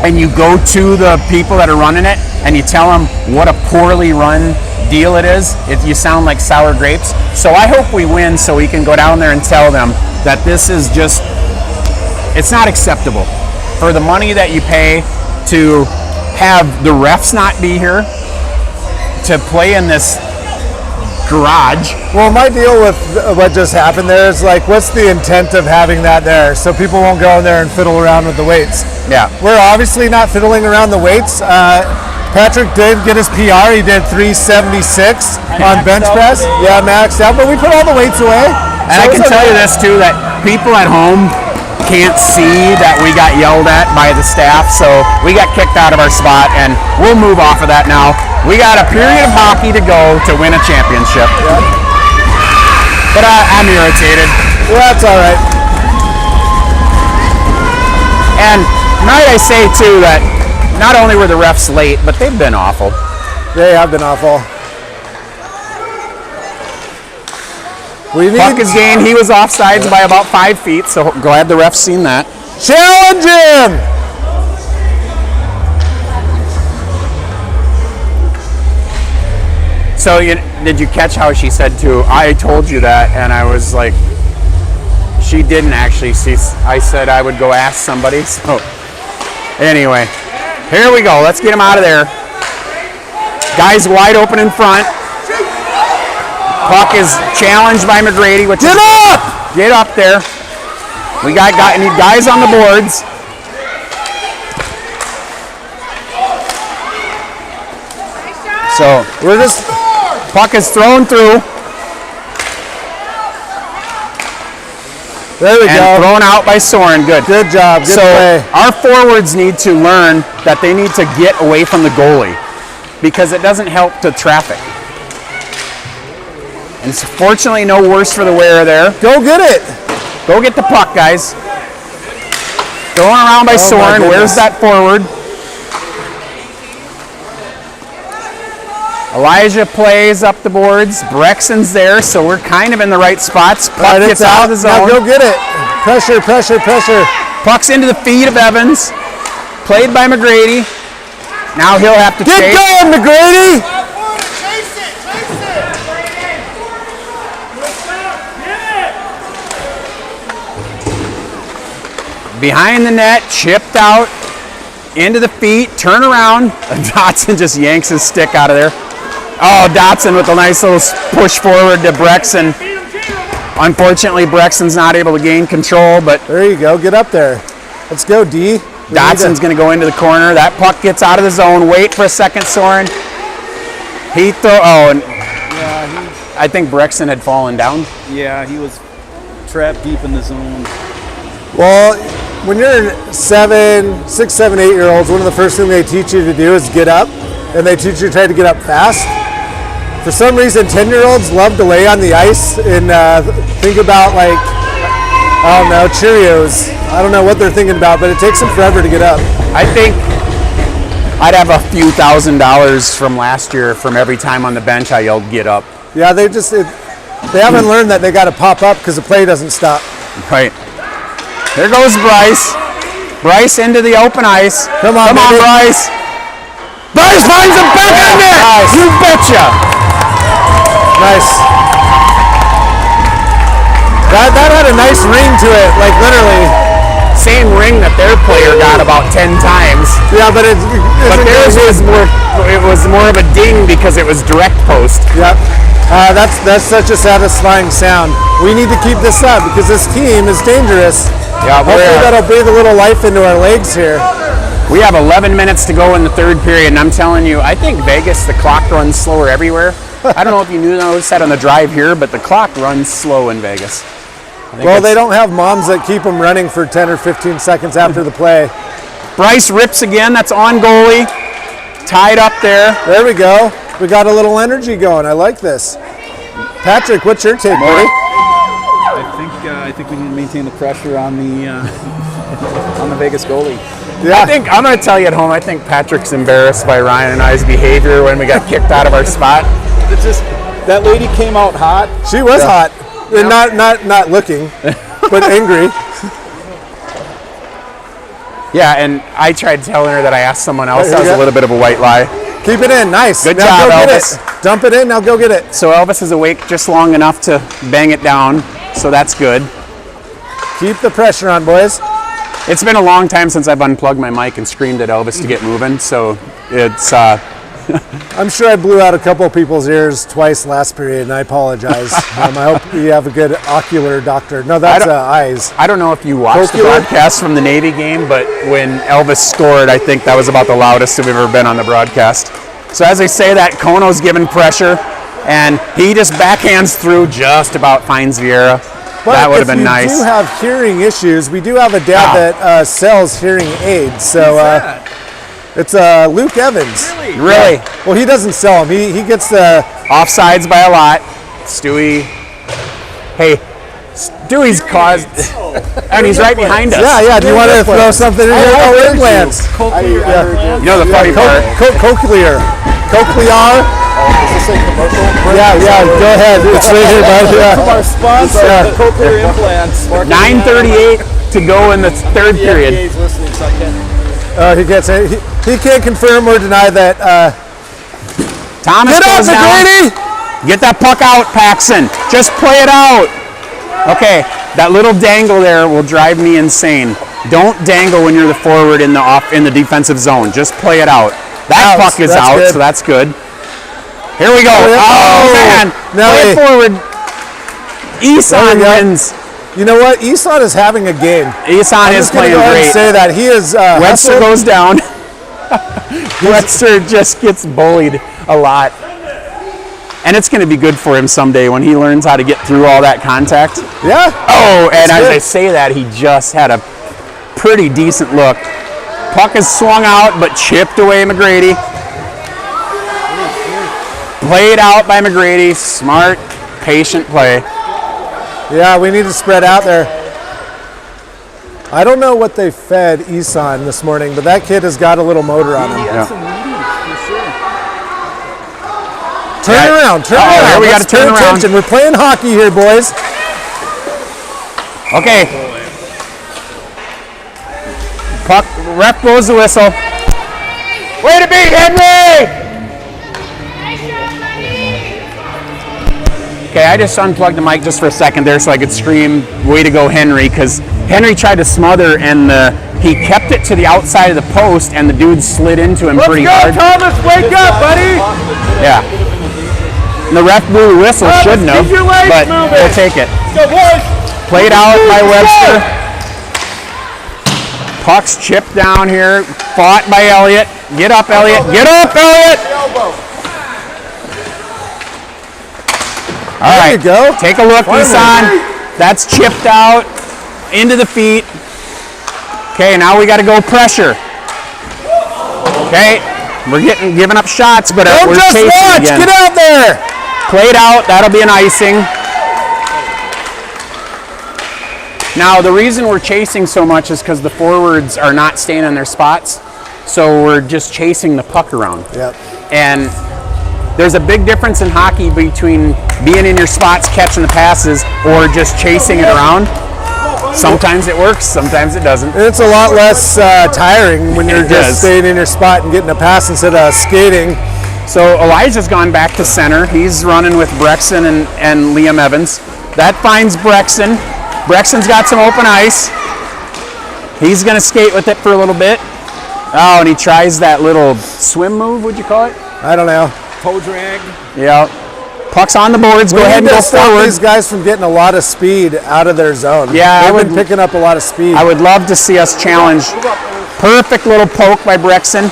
and you go to the people that are running it and you tell them what a poorly run deal it is, you sound like sour grapes. So I hope we win so we can go down there and tell them that this is just, it's not acceptable. For the money that you pay to have the refs not be here, to play in this garage. Well, my deal with what just happened there is like, what's the intent of having that there? So people won't go in there and fiddle around with the weights. Yeah. We're obviously not fiddling around the weights. Patrick did get his PR. He did 376 on bench press. Yeah, maxed out. But we put all the weights away. And I can tell you this too, that people at home can't see that we got yelled at by the staff, so we got kicked out of our spot, and we'll move off of that now. We got a period of hockey to go to win a championship. Yep. But I'm irritated. Well, that's all right. And might I say too that not only were the refs late, but they've been awful. They have been awful. Puck is gained. He was offsides by about 5 feet, so glad the ref's seen that. Challenge him! So did you catch how she said too, I told you that, and I was like, she didn't actually see. I said I would go ask somebody, so anyway, here we go. Let's get him out of there. Guys wide open in front. Puck is challenged by McGrady. Which Get up! Get up there. We need guys on the boards. So We're just puck is thrown through there. We and go. thrown out by Soren. Good. Good job. Good So play. our forwards need to learn that they need to get away from the goalie because it doesn't help to traffic. And fortunately, no worse for the wear there. Go get it. Go get the puck, guys. Going around by Oh, my Soren. Where's goodness. that forward? Elijah plays up the boards. Brexton's there, so we're kind of in the right spots. Puck All right, gets it's out of the Now zone. go get it. Pressure, pressure, pressure. Puck's into the feet of Evans. Played by McGrady. Now he'll have to Get chase. going, McGrady. Behind the net, chipped out, into the feet, turn around. Dotson just yanks his stick out of there. Oh, Dotson with a nice little push forward to Brexton. Unfortunately, Brexton's not able to gain control, but There you go. Get up there. Let's go, D. Dotson's going to go into the corner. That puck gets out of the zone. Wait for a second, Soren. And I think Brexton had fallen down. Yeah, he was trapped deep in the zone. Well, when you're 6, 7, 8-year-olds, one of the first things they teach you to do is get up, and they teach you to try to get up fast. For some reason, 10-year-olds love to lay on the ice and think about, like, I don't know, Cheerios. I don't know what they're thinking about, but it takes them forever to get up. I think I'd have a few $1,000s from last year from every time on the bench I yelled, get up. Yeah, they haven't learned that they got to pop up because the play doesn't stop. Right. There goes Bryce. Bryce into the open ice. Come on, baby. Bryce. Bryce finds him back in there. Nice. You betcha. Nice. That had a nice ring to it, like literally. Same ring that their player got about 10 times. Yeah, but But theirs was more of a ding because it was direct post. Yep. That's such a satisfying sound. We need to keep this up because this team is dangerous. Yeah, Hopefully that'll breathe a little life into our legs here. we have 11 minutes to go in the third period, and I'm telling you, I think Vegas, the clock runs slower everywhere. I don't know if you noticed that on the drive here, but the clock runs slow in Vegas. Well, they don't have moms that keep them running for 10 or 15 seconds after the play. Bryce rips again. That's on goalie. Tied up there. There we go. We got a little energy going. I like this. Patrick, what's your take, buddy? I think we need to maintain the pressure on the on the Vegas goalie. Yeah. I'm going to tell you at home, I think Patrick's embarrassed by Ryan and I's behavior when we got kicked out of our spot. It's just that lady came out hot. She was hot. And not looking, but angry. Yeah, and I tried telling her that I asked someone else. There That you was a go. little bit of a white lie. Keep it in. Nice. Good now job, go get Elvis. it. Dump it in. Now go get it. So Elvis is awake just long enough to bang it down, so that's good. Keep the pressure on, boys. It's been a long time since I've unplugged my mic and screamed at Elvis to get moving, so it's I'm sure I blew out a couple of people's ears twice last period, and I apologize. I hope you have a good ocular doctor. No, that's eyes. I don't know if you watched the Cochlear? broadcast from the Navy game, but when Elvis scored, I think that was about the loudest we've ever been on the broadcast. So as I say that, Kono's given pressure, and he just backhands through, just about finds Vieira. But That would have been If nice. you do have hearing issues, we do have a dad that sells hearing aids. So it's Luke Evans. Really? Well, he doesn't sell them. He gets the Offsides by a lot. Stewie. Hey, Stewie's caused. And he's right behind us. Yeah. Do you want to throw something in here? Oh, implants. You know the funny part? Cochlear. Yeah. Go ahead. It's right here, bud. Yeah. Our sponsor, Yeah. Cochlear Implants. 9:38 to go in the third period. FDA's listening, so I can't. He can't say he can't confirm or deny that. Thomas Get up, goes down. McGrady! Get that puck out, Paxson. Just play it out. Okay, that little dangle there will drive me insane. Don't dangle when you're the forward in the defensive zone. Just play it out. That Outs. puck is That's out, good. so that's good. Here we go. Oh, man. Now Play it forward. Isan There we go. wins. You know what? Isan is having a game. Isan I'm is just gonna playing go ahead and great. say that he is. Webster hustled. goes down. Webster just gets bullied a lot. And it's going to be good for him someday when he learns how to get through all that contact. Yeah. Oh, and as good. I say that, he just had a pretty decent look. Puck is swung out, but chipped away McGrady. Played out by McGrady. Smart, patient play. Yeah, we need to spread out there. I don't know what they fed Isan this morning, but that kid has got a little motor on him. He had Yeah. some meetings for sure. Turn around, turn around. here we Let's gotta turn pay around. attention. We're playing hockey here, boys. Okay. Puck, ref blows the whistle. Way to be, Henry! Okay, I just unplugged the mic just for a second there so I could scream, way to go, Henry, because Henry tried to smother and he kept it to the outside of the post and the dude slid into him pretty hard. Thomas, wake up, buddy! Yeah. And the ref blew the whistle, Thomas, shouldn't have, keep your legs but moving. we'll take it. Go, boys! Played out by Webster. Puck's chipped down here. Fought by Elliott. Get up, Elliott. Get up, Elliott! All right, you go. take a look, Isan. That's chipped out into the feet. Okay, now we got to go pressure. Okay, we're giving up shots, but Don't we're just chasing watch. again. Get out there. Played out, that'll be an icing. Now, the reason we're chasing so much is because the forwards are not staying in their spots, so we're just chasing the puck around. Yep. And there's a big difference in hockey between being in your spots, catching the passes, or just chasing it around. Sometimes it works, sometimes it doesn't. And it's a lot less tiring when you're It just does. staying in your spot and getting a pass instead of skating. So Elijah's gone back to center. He's running with Brexton and Liam Evans. That finds Brexton. Brexton's got some open ice. He's going to skate with it for a little bit. Oh, and he tries that little swim move, would you call it? I don't know. Toe drag. Yeah. Puck's on the boards. Go We ahead and need go to stop forward. these guys from getting a lot of speed out of their zone. Yeah, they've I been would- picking up a lot of speed. I would love to see us challenge. Perfect little poke by Brexton.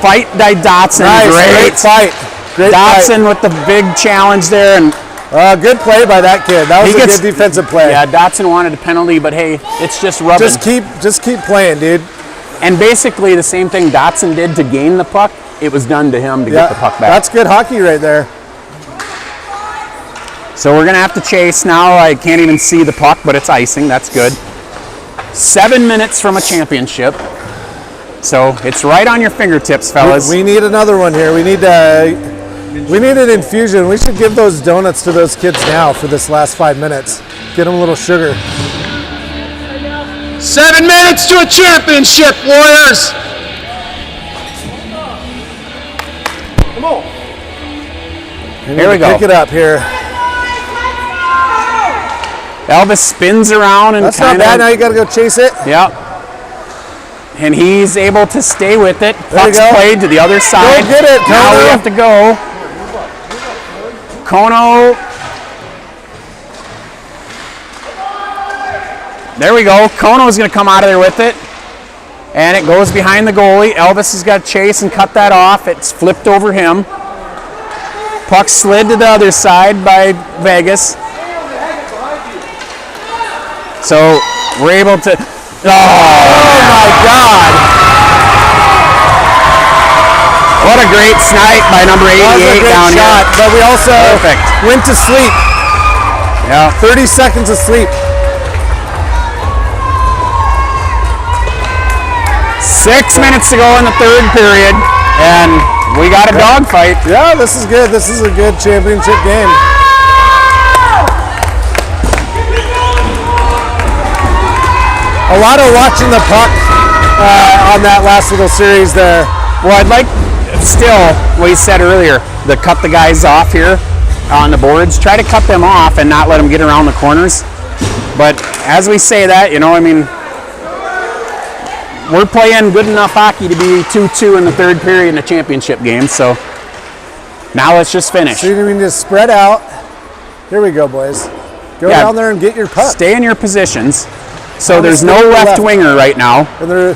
Fight by Dotson. Nice, great fight. Great Dotson with the big challenge there, and fight. Good play by that kid. That was He a gets- good defensive play. yeah, Dotson wanted a penalty, but hey, it's just rubbing. Just keep playing, dude. And basically the same thing Dotson did to gain the puck, it was done to him to Yeah, get the puck back. that's good hockey right there. So we're gonna have to chase now. I can't even see the puck, but it's icing. That's good. 7 minutes from a championship. So it's right on your fingertips, fellas. We need another one here. We need an infusion. We should give those donuts to those kids now for this last 5 minutes. Get them a little sugar. 7 minutes to a championship, Warriors! Here we go. Pick it up here. Elvis spins around and That's not kind bad. Now of. you got to go chase it. Yep. And he's able to stay with it. There you Puck's go. played to the other side. get it, Now we Kono. have to go. Kono. There we go. Kono's going to come out of there with it. And it goes behind the goalie. Elvis has got to chase and cut that off. It's flipped over him. Puck slid to the other side by Vegas. So we're able to. Oh my God! What a great snipe by number That was a 88 great down shot, here. but we also Perfect. went to sleep. Yeah. 30 seconds of sleep. 6 minutes to go in the third period, and we got a dogfight. Yeah, this is good. This is a good championship game. A lot of watching the puck on that last little series there. Well, I'd like still what you said earlier, to cut the guys off here on the boards. Try to cut them off and not let them get around the corners. But as we say that, you know, I mean, we're playing good enough hockey to be 2-2 in the third period in a championship game. So Now let's just finish. So we need to spread out. Here we go, boys. Go Yeah. down there and get your puck. Stay in your positions. So there's Stay no over left left. winger right now. And they're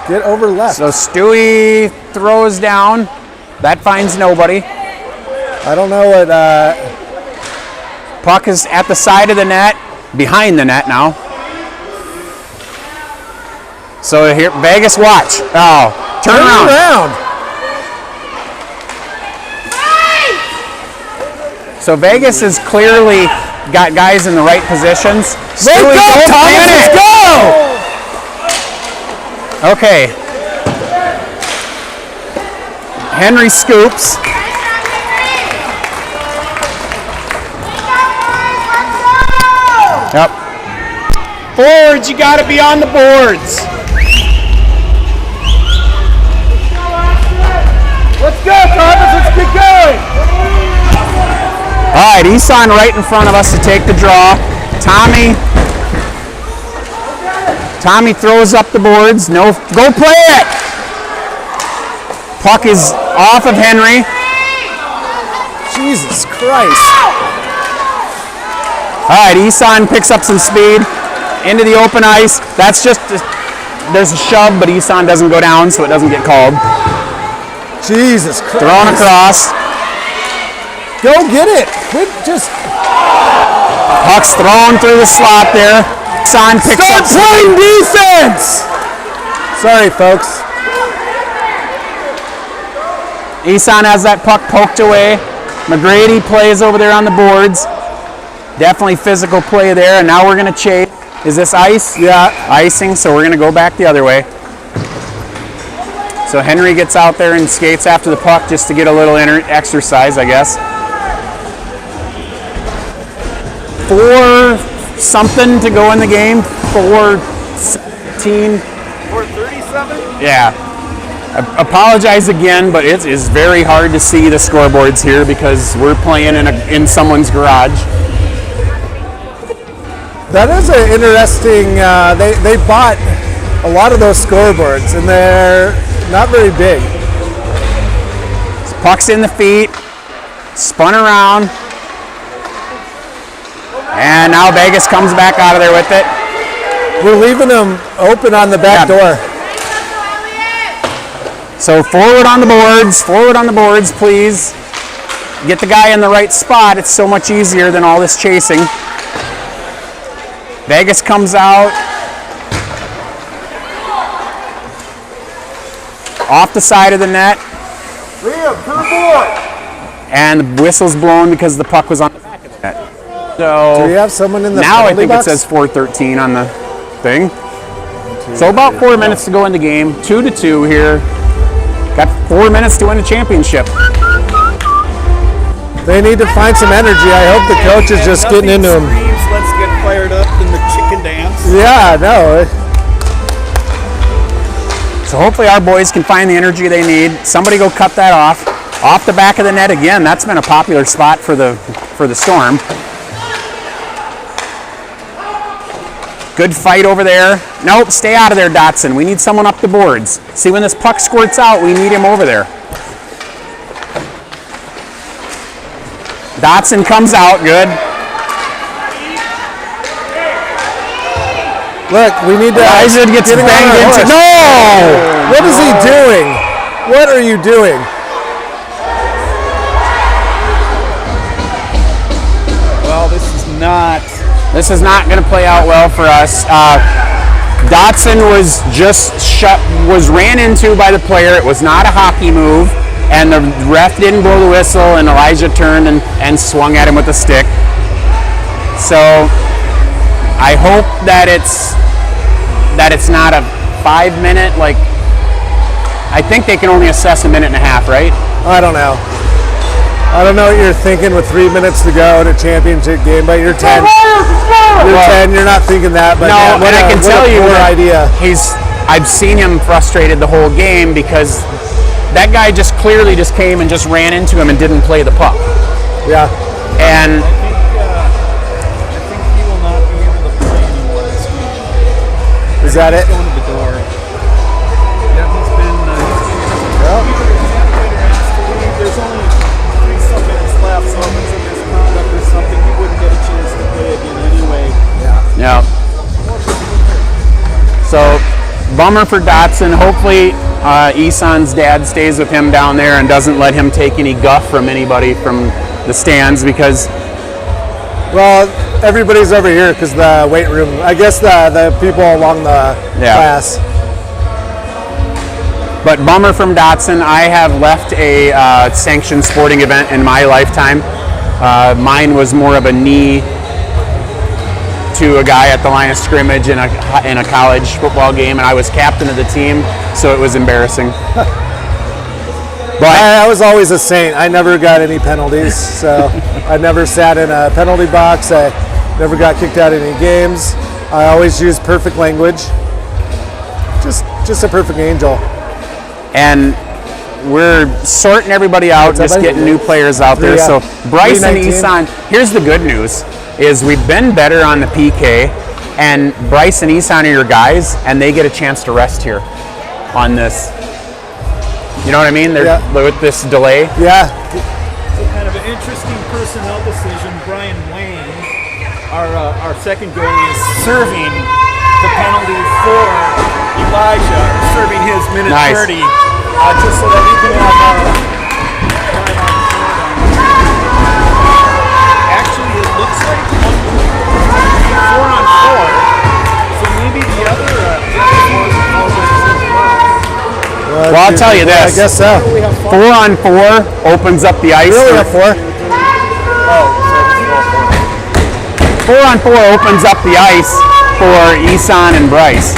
get over left. So Stewie throws down. That finds nobody. I don't know what. Puck is at the side of the net, behind the net now. So here, Vegas, watch. Oh, turn around. So Vegas has clearly got guys in the right positions. Stewie, don't panic. Let's go! Okay. Henry scoops. Yep. Forwards, you got to be on the boards. Let's go, Thomas. Let's get going. All right, Isan right in front of us to take the draw. Tommy throws up the boards. No, go play it. Puck is off of Henry. Jesus Christ. All right, Isan picks up some speed into the open ice. That's just, there's a shove, but Isan doesn't go down, so it doesn't get called. Jesus Christ. Thrown across. Go get it. Quit just. Puck's thrown through the slot there. Isan picks up Start playing defense. Sorry, folks. Isan has that puck poked away. McGrady plays over there on the boards. Definitely physical play there, and now we're going to chase. Is this ice? Yeah. Icing, so we're going to go back the other way. So Henry gets out there and skates after the puck just to get a little exercise, I guess. 4 something to go in the game. 4:17. 4:37? Yeah. I apologize again, but it is very hard to see the scoreboards here because we're playing in someone's garage. That is an interesting. They bought a lot of those scoreboards, and they're not very big. Puck's in the feet, spun around, and now Vegas comes back out of there with it. We're leaving them open on the back door. So forward on the boards, please. Get the guy in the right spot. It's so much easier than all this chasing. Vegas comes out. Off the side of the net. Liam, to the board. And the whistle's blown because the puck was on the back of the net. So Do we have someone in the now I penalty think box? it says 4:13 on the thing. So about 4 minutes to go in the game. 2-2 here. Got 4 minutes to win the championship. They need to find some energy. I hope the coach is just getting into them. Screams, let's get fired up in the chicken dance. Yeah, no. So hopefully our boys can find the energy they need. Somebody go cut that off. Off the back of the net again. That's been a popular spot for the Storm. Good fight over there. Nope, stay out of there, Dotson. We need someone up the boards. See, when this puck squirts out, we need him over there. Dotson comes out, good. Look, we need to. Elijah gets get him on banged our into. horse. No! What is he doing? What are you doing? Well, this is not going to play out well for us. Dotson was ran into by the player. It was not a hockey move, and the ref didn't blow the whistle, and Elijah turned and swung at him with a stick. So I hope that it's not a 5-minute, like, I think they can only assess a minute and a half, right? I don't know. I don't know what you're thinking with 3 minutes to go in a championship game, but you're 10. You're 10. You're not thinking that, but No, man, and I can tell you poor that idea. I've seen him frustrated the whole game because that guy just clearly just came and just ran into him and didn't play the puck. Yeah. And I think he will not be able to play anymore this game. Is that it? Going to the door. Yeah, he's been bummer for Dotson. Hopefully, Isan's dad stays with him down there and doesn't let him take any guff from anybody from the stands because. Well, everybody's over here because the weight room. I guess the people along the class. But bummer from Dotson. I have left a sanctioned sporting event in my lifetime. Mine was more of a knee to a guy at the line of scrimmage in a college football game, and I was captain of the team, so it was embarrassing. But I was always a saint. I never got any penalties, so I never sat in a penalty box. I never got kicked out of any games. I always used perfect language. Just a perfect angel. And we're sorting everybody out, just getting new players out there. So Bryce and Isan, here's the good news, is we've been better on the PK, and Bryce and Isan are your guys, and they get a chance to rest here on this. You know what I mean? They're with this delay. Yeah. So kind of an interesting personnel decision. Brian Wayne, our second goalie, is serving the penalty for Elijah, serving his minute 30, just so that he can have time on the board. Actually, it looks like 4-on-4, so maybe the other well, I'll tell you this. I guess so. 4-on-4 opens up the ice. Really, 4? 4-on-4 opens up the ice for Isan and Bryce.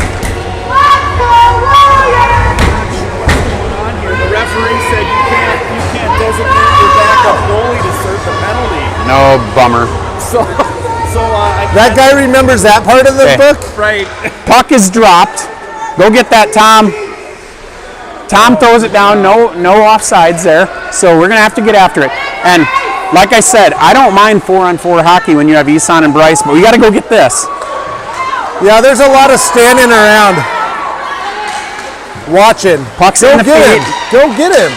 The referee said you can't designate your backup goalie to serve the penalty. No, bummer. That guy remembers that part of the book? Right. Puck is dropped. Go get that, Tom. Tom throws it down. No offsides there. So we're going to have to get after it. And like I said, I don't mind 4-on-4 hockey when you have Isan and Bryce, but we got to go get this. Yeah, there's a lot of standing around, watching. Puck's in the feet. Go get him.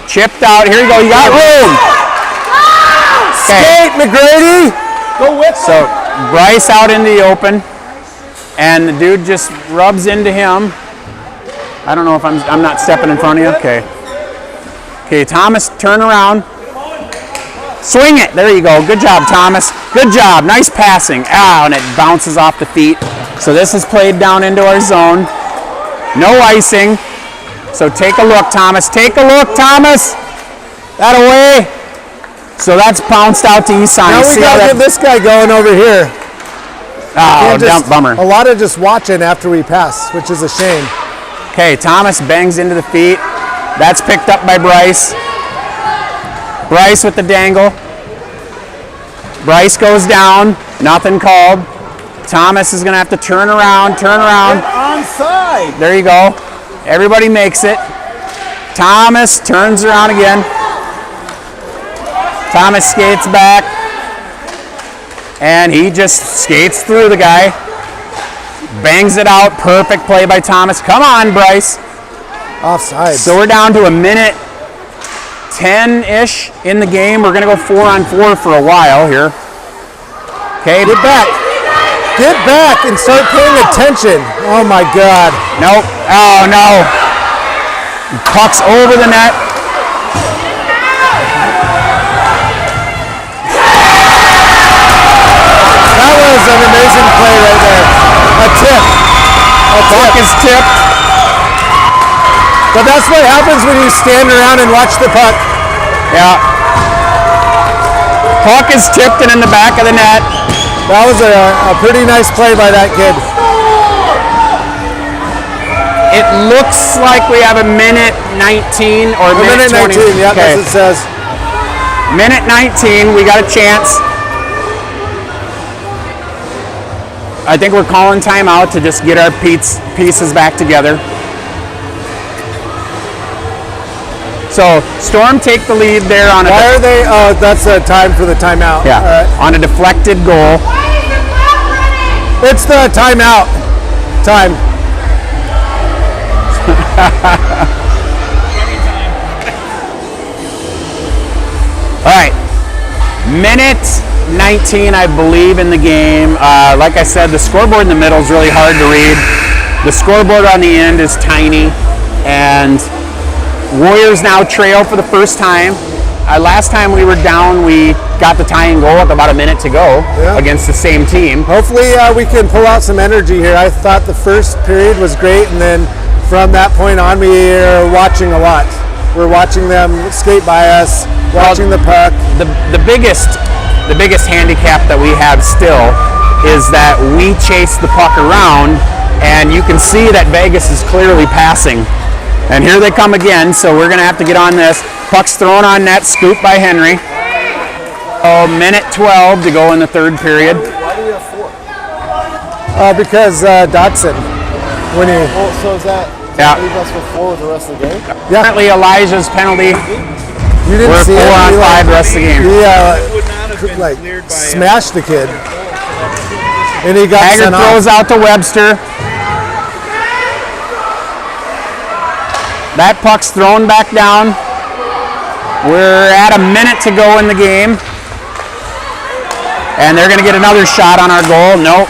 Chipped out. Here you go. You got room. Skate, McGrady. Go with So Bryce out in the open, and the dude just rubs into him. I don't know if I'm not stepping in front of you. Okay, Thomas, turn around. Swing it. There you go. Good job, Thomas. Good job. Nice passing. And it bounces off the feet. So this is played down into our zone. No icing. So take a look, Thomas. Take a look, Thomas. That away. So that's bounced out to Isan. Now we got to get this guy going over here. Oh, bummer. A lot of just watching after we pass, which is a shame. Okay, Thomas bangs into the feet. That's picked up by Bryce. Bryce with the dangle. Bryce goes down. Nothing called. Thomas is going to have to turn around. onside. There you go. Everybody makes it. Thomas turns around again. Thomas skates back. And he just skates through the guy. Bangs it out. Perfect play by Thomas. Come on, Bryce. Offside. So we're down to a minute 10-ish in the game. We're going to go 4-on-4 for a while here. Okay. Get back. Get back and start paying attention. Oh, my God. Nope. Oh, no. Puck's over the net. That was an amazing play right there. A tip. Puck is tipped. But that's what happens when you stand around and watch the puck. Yeah. Puck is tipped and in the back of the net. That was a pretty nice play by that kid. It looks like we have a minute 19 or minute 20. 19, yeah, Okay. that's what it says. Minute 19, we got a chance. I think we're calling timeout to just get our pieces back together. So Storm take the lead there on a Why are they? Oh, that's the time for the timeout. yeah, on a deflected goal. It's the timeout time. All right, minute 19, I believe, in the game. Like I said, the scoreboard in the middle is really hard to read. The scoreboard on the end is tiny, and Warriors now trail for the first time. Last time we were down, we got the tying goal with about a minute to go against the same team. Hopefully we can pull out some energy here. I thought the first period was great, and then from that point on, we are watching a lot. We're watching them skate by us, watching the puck. The biggest handicap that we have still is that we chase the puck around, and you can see that Vegas is clearly passing. And here they come again, so we're going to have to get on this. Puck's thrown on net, scooped by Henry. Minute 12 to go in the third period. Why do you have 4? Because Dotson, when he... Oh, so is that... Yeah. Leave us with 4 the rest of the game? Currently Elijah's penalty. You didn't We're see 4 it? on He, 5 the rest of the game. He Would not have been like cleared by... smashed the kid. And he got Haggard sent throws off. out to Webster. That puck's thrown back down. We're at a minute to go in the game. And they're going to get another shot on our goal. Nope.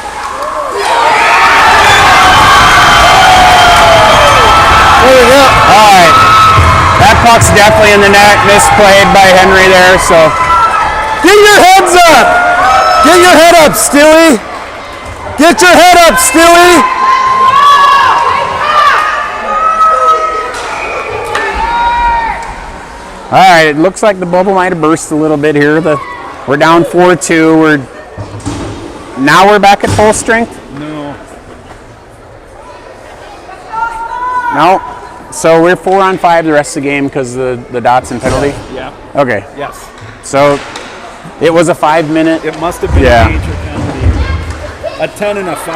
There we go. All right. That puck's definitely in the net. Misplayed by Henry there, so. Get your heads up! Get your head up, Stewie! Get your head up, Stewie! All right, it looks like the bubble might have burst a little bit here. We're down 4-2. Now we're back at full strength? No. So we're 4 on 5 the rest of the game because of the Dotson penalty? Yeah. Okay. Yes. So it was a 5-minute. It must have been Yeah. a major penalty. A 10 and a 5.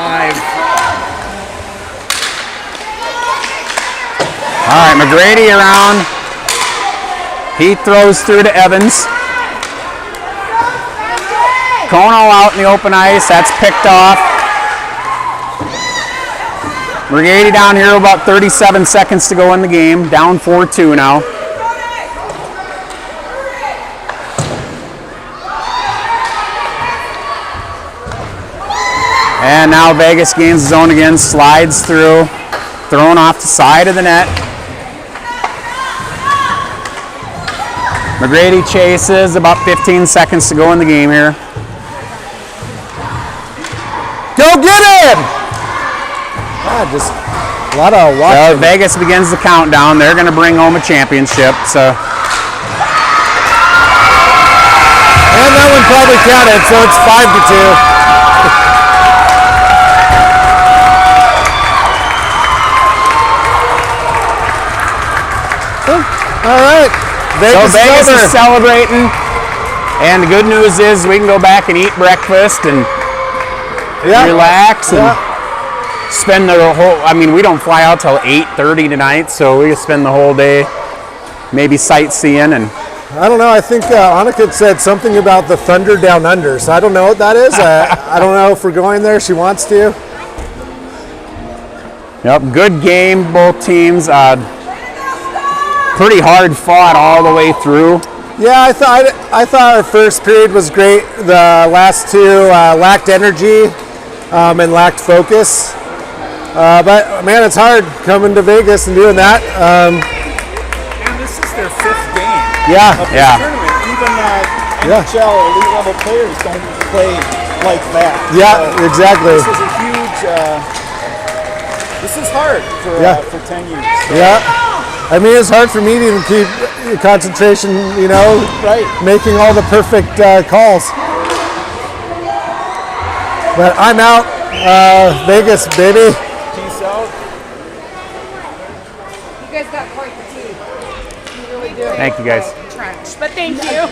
All right, McGrady around. He throws through to Evans. Kono out in the open ice. That's picked off. McGrady down here, about 37 seconds to go in the game. Down 4-2 now. And now Vegas gains the zone again, slides through, thrown off the side of the net. McGrady chases, about 15 seconds to go in the game here. Go get him! Just a lot of So watching. Vegas begins the countdown. They're going to bring home a championship. So And that one probably counted, so it's 5-2. All right. Vegas, Vegas is over. is celebrating. And the good news is we can go back and eat breakfast and relax and spend the whole, I mean, we don't fly out till 8:30 tonight, so we can spend the whole day maybe sightseeing. And I don't know. I think Annika said something about the Thunder Down Under, so I don't know what that is. I don't know if we're going there. She wants to. yep, good game, both teams. Pretty hard fought all the way through. Yeah, I thought our first period was great. The last two lacked energy and lacked focus. But man, it's hard coming to Vegas and doing that. And this is their 5th game Yeah, of this Yeah. tournament. Even NHL elite level players don't play like that. yeah, So exactly. this is a huge. This is hard for 10 years. So, Yeah, I mean it's hard for me to even keep concentration. You know, Right. making all the perfect calls. But I'm out. Vegas, baby. Peace out. You guys got quite the team. You really do. Thank you, guys. Trench, but thank you. That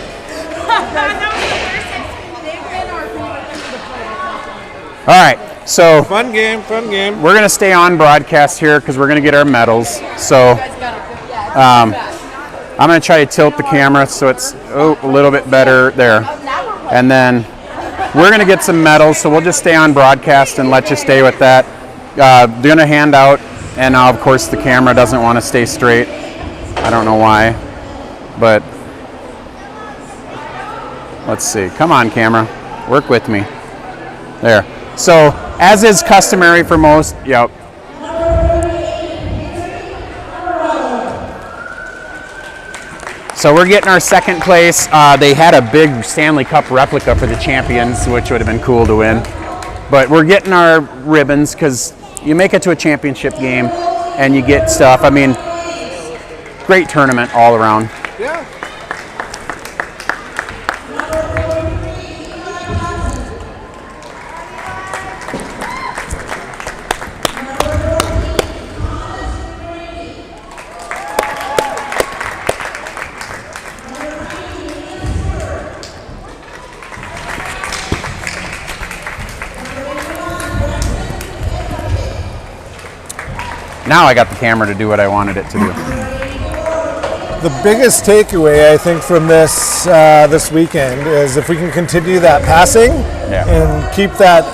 was the first time they've been or All right, so Fun game. we're going to stay on broadcast here because we're going to get our medals. So I'm going to try to tilt the camera so it's a little bit better there. And then we're going to get some medals, so we'll just stay on broadcast and let you stay with that. Going to hand out, and now, of course, the camera doesn't want to stay straight. I don't know why, but let's see. Come on, camera. Work with me. There. So, as is customary for most, So we're getting our second place. They had a big Stanley Cup replica for the champions, which would have been cool to win. But we're getting our ribbons because you make it to a championship game and you get stuff. I mean, great tournament all around. Yeah. Now I got the camera to do what I wanted it to do. The biggest takeaway, I think, from this this weekend is if we can continue that passing and keep that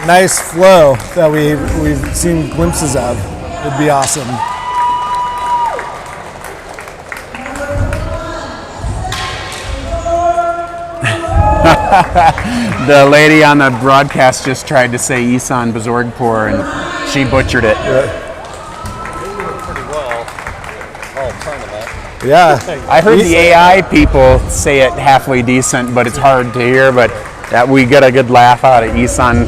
nice flow that we've seen glimpses of, it'd be awesome. The lady on the broadcast just tried to say Isan Bazorgpur and she butchered it. Yeah. I heard the AI people say it halfway decent, but it's hard to hear. But that we got a good laugh out of Isan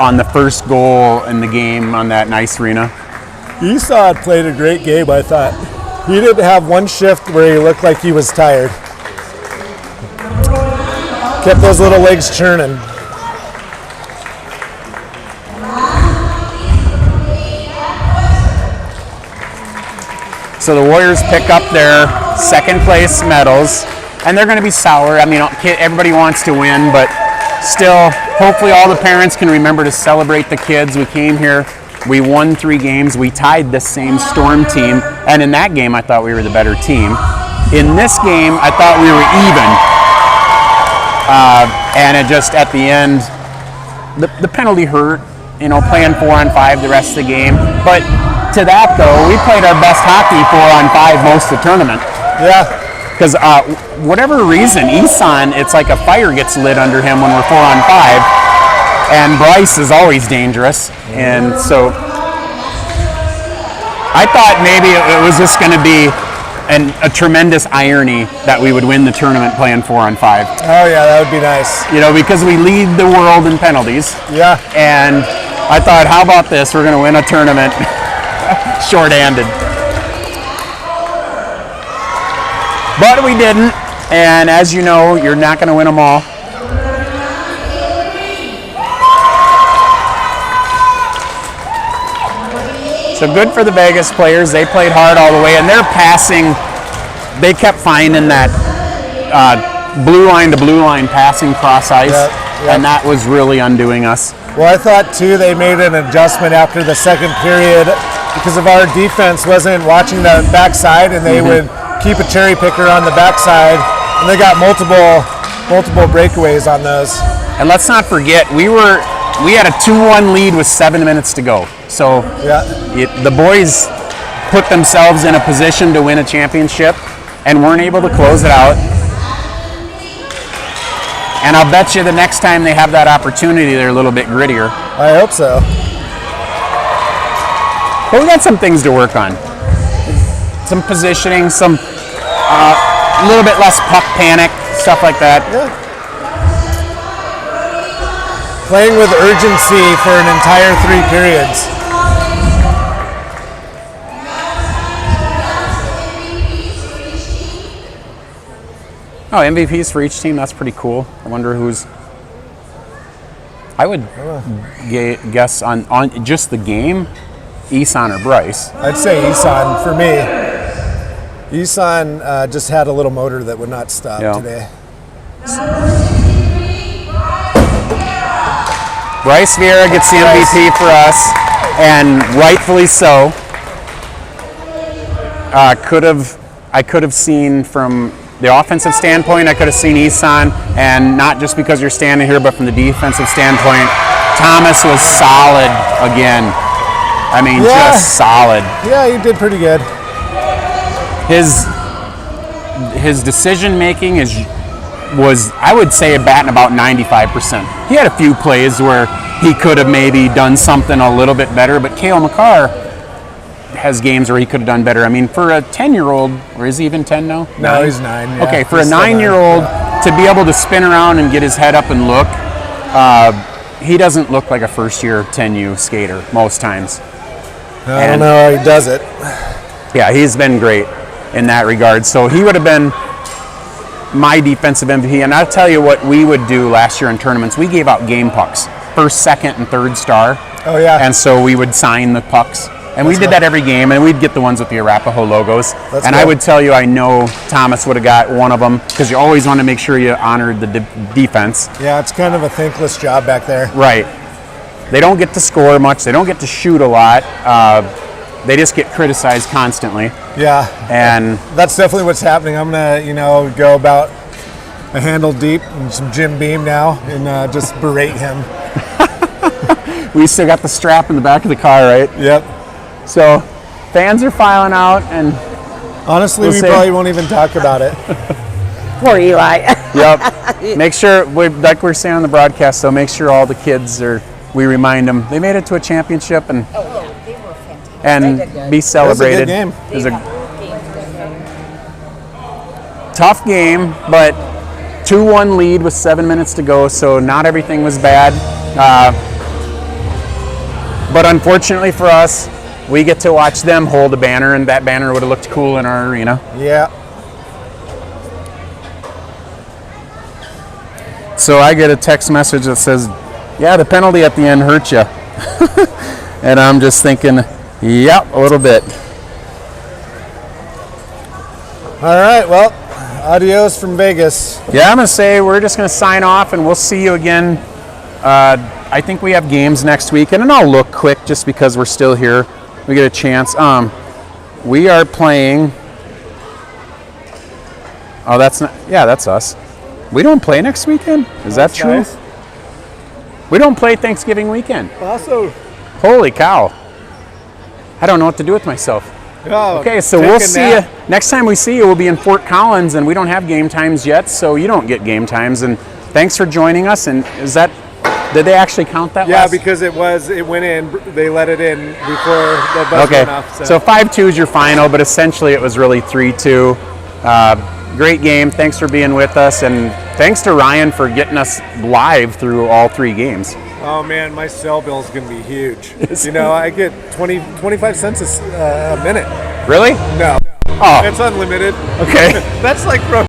on the first goal in the game on that nice arena. Isan played a great game, I thought. He didn't have one shift where he looked like he was tired. Kept those little legs churning. So the Warriors pick up their second place medals, and they're going to be sour. I mean, everybody wants to win, but still, hopefully all the parents can remember to celebrate the kids. We came here, we won 3 games, we tied the same Storm team, and in that game I thought we were the better team. In this game, I thought we were even. And it just, at the end, the penalty hurt, playing 4-on-5 the rest of the game. But to that, though, we played our best hockey 4-on-5 most of the tournament. Yeah. Because whatever reason, Isan, it's like a fire gets lit under him when we're 4-on-5. And Bryce is always dangerous. And so I thought maybe it was just going to be a tremendous irony that we would win the tournament playing 4-on-5. Oh yeah, that would be nice. Because we lead the world in penalties. Yeah. And I thought, how about this? We're going to win a tournament short-handed. But we didn't. And as you know, you're not going to win them all. So good for the Vegas players. They played hard all the way, and their passing, they kept finding that blue line to blue line passing cross ice, and that was really undoing us. Well, I thought too they made an adjustment after the second period because of our defense wasn't watching the backside, and they would keep a cherry picker on the backside, and they got multiple breakaways on those. And let's not forget, we had a 2-1 lead with 7 minutes to go. So the boys put themselves in a position to win a championship and weren't able to close it out. And I'll bet you the next time they have that opportunity, they're a little bit grittier. I hope so. But we got some things to work on. Some positioning, some a little bit less puck panic, stuff like that. Yeah. Playing with urgency for an entire 3 periods. Oh, MVPs for each team, that's pretty cool. I wonder who's... I would guess on just the game, Isan or Bryce. I'd say Isan for me. Isan just had a little motor that would not stop today. Bryce Vieira gets the MVP for us, and rightfully so. I could have seen from the offensive standpoint, I could have seen Isan, and not just because you're standing here, but from the defensive standpoint, Thomas was solid again. I mean, just solid. Yeah, he did pretty good. His decision making was, I would say, batting about 95%. He had a few plays where he could have maybe done something a little bit better, but Cale Makar, has games where he could have done better. I mean, for a 10-year-old, or is he even 10 now? No, he's 9. Yeah. Okay, for a He's still 9-year-old to be able to spin around and get his head up and look, he doesn't look like a first-year 10U skater most times. I don't know how he does it. Yeah, he's been great in that regard. So he would have been my defensive MVP. And I'll tell you what we would do last year in tournaments. We gave out game pucks, first, second, and third star. Oh, yeah. And so we would sign the pucks. And we did that every game, and we'd get the ones with the Arapahoe logos. And I would tell you, I know Thomas would have got one of them, because you always want to make sure you honored the defense. Yeah, it's kind of a thankless job back there. Right. They don't get to score much. They don't get to shoot a lot. They just get criticized constantly. Yeah. And that's definitely what's happening. I'm going to, go about a handle deep and some Jim Beam now and just berate him. we still got the strap in the back of the car, right? Yep. So fans are filing out, and honestly, we probably won't even talk about it. Poor Eli. Yep. Make sure, like we're saying on the broadcast, though, make sure all the kids we remind them they made it to a championship and They were fantastic. and be celebrated. It was a good game. It was a tough game, but 2-1 lead with 7 minutes to go, so not everything was bad. But unfortunately for us, we get to watch them hold a banner, and that banner would have looked cool in our arena. Yeah. So I get a text message that says, yeah, the penalty at the end hurt you. And I'm just thinking, yep, a little bit. All right, well, adios from Vegas. Yeah, I'm going to say we're just going to sign off, and we'll see you again. I think we have games next week, and I'll look quick just because we're still here. We get a chance. We are playing. Oh, that's not. Yeah, that's us. We don't play next weekend? Is that true? Nice. We don't play Thanksgiving weekend. Also, Holy cow. I don't know what to do with myself. Okay, so we'll see you. Next time we see you, we'll be in Fort Collins, and we don't have game times yet, so you don't get game times. And thanks for joining us. And did they actually count that? yeah, last? because it went in. They let it in before the buzz Okay, went off. so 5-2 is your final, but essentially it was really 3-2. Great game. Thanks for being with us, and thanks to Ryan for getting us live through all 3 games. Oh man, my cell bill is going to be huge. I get 25 cents a minute. Really? No, Oh, it's unlimited. okay. That's like from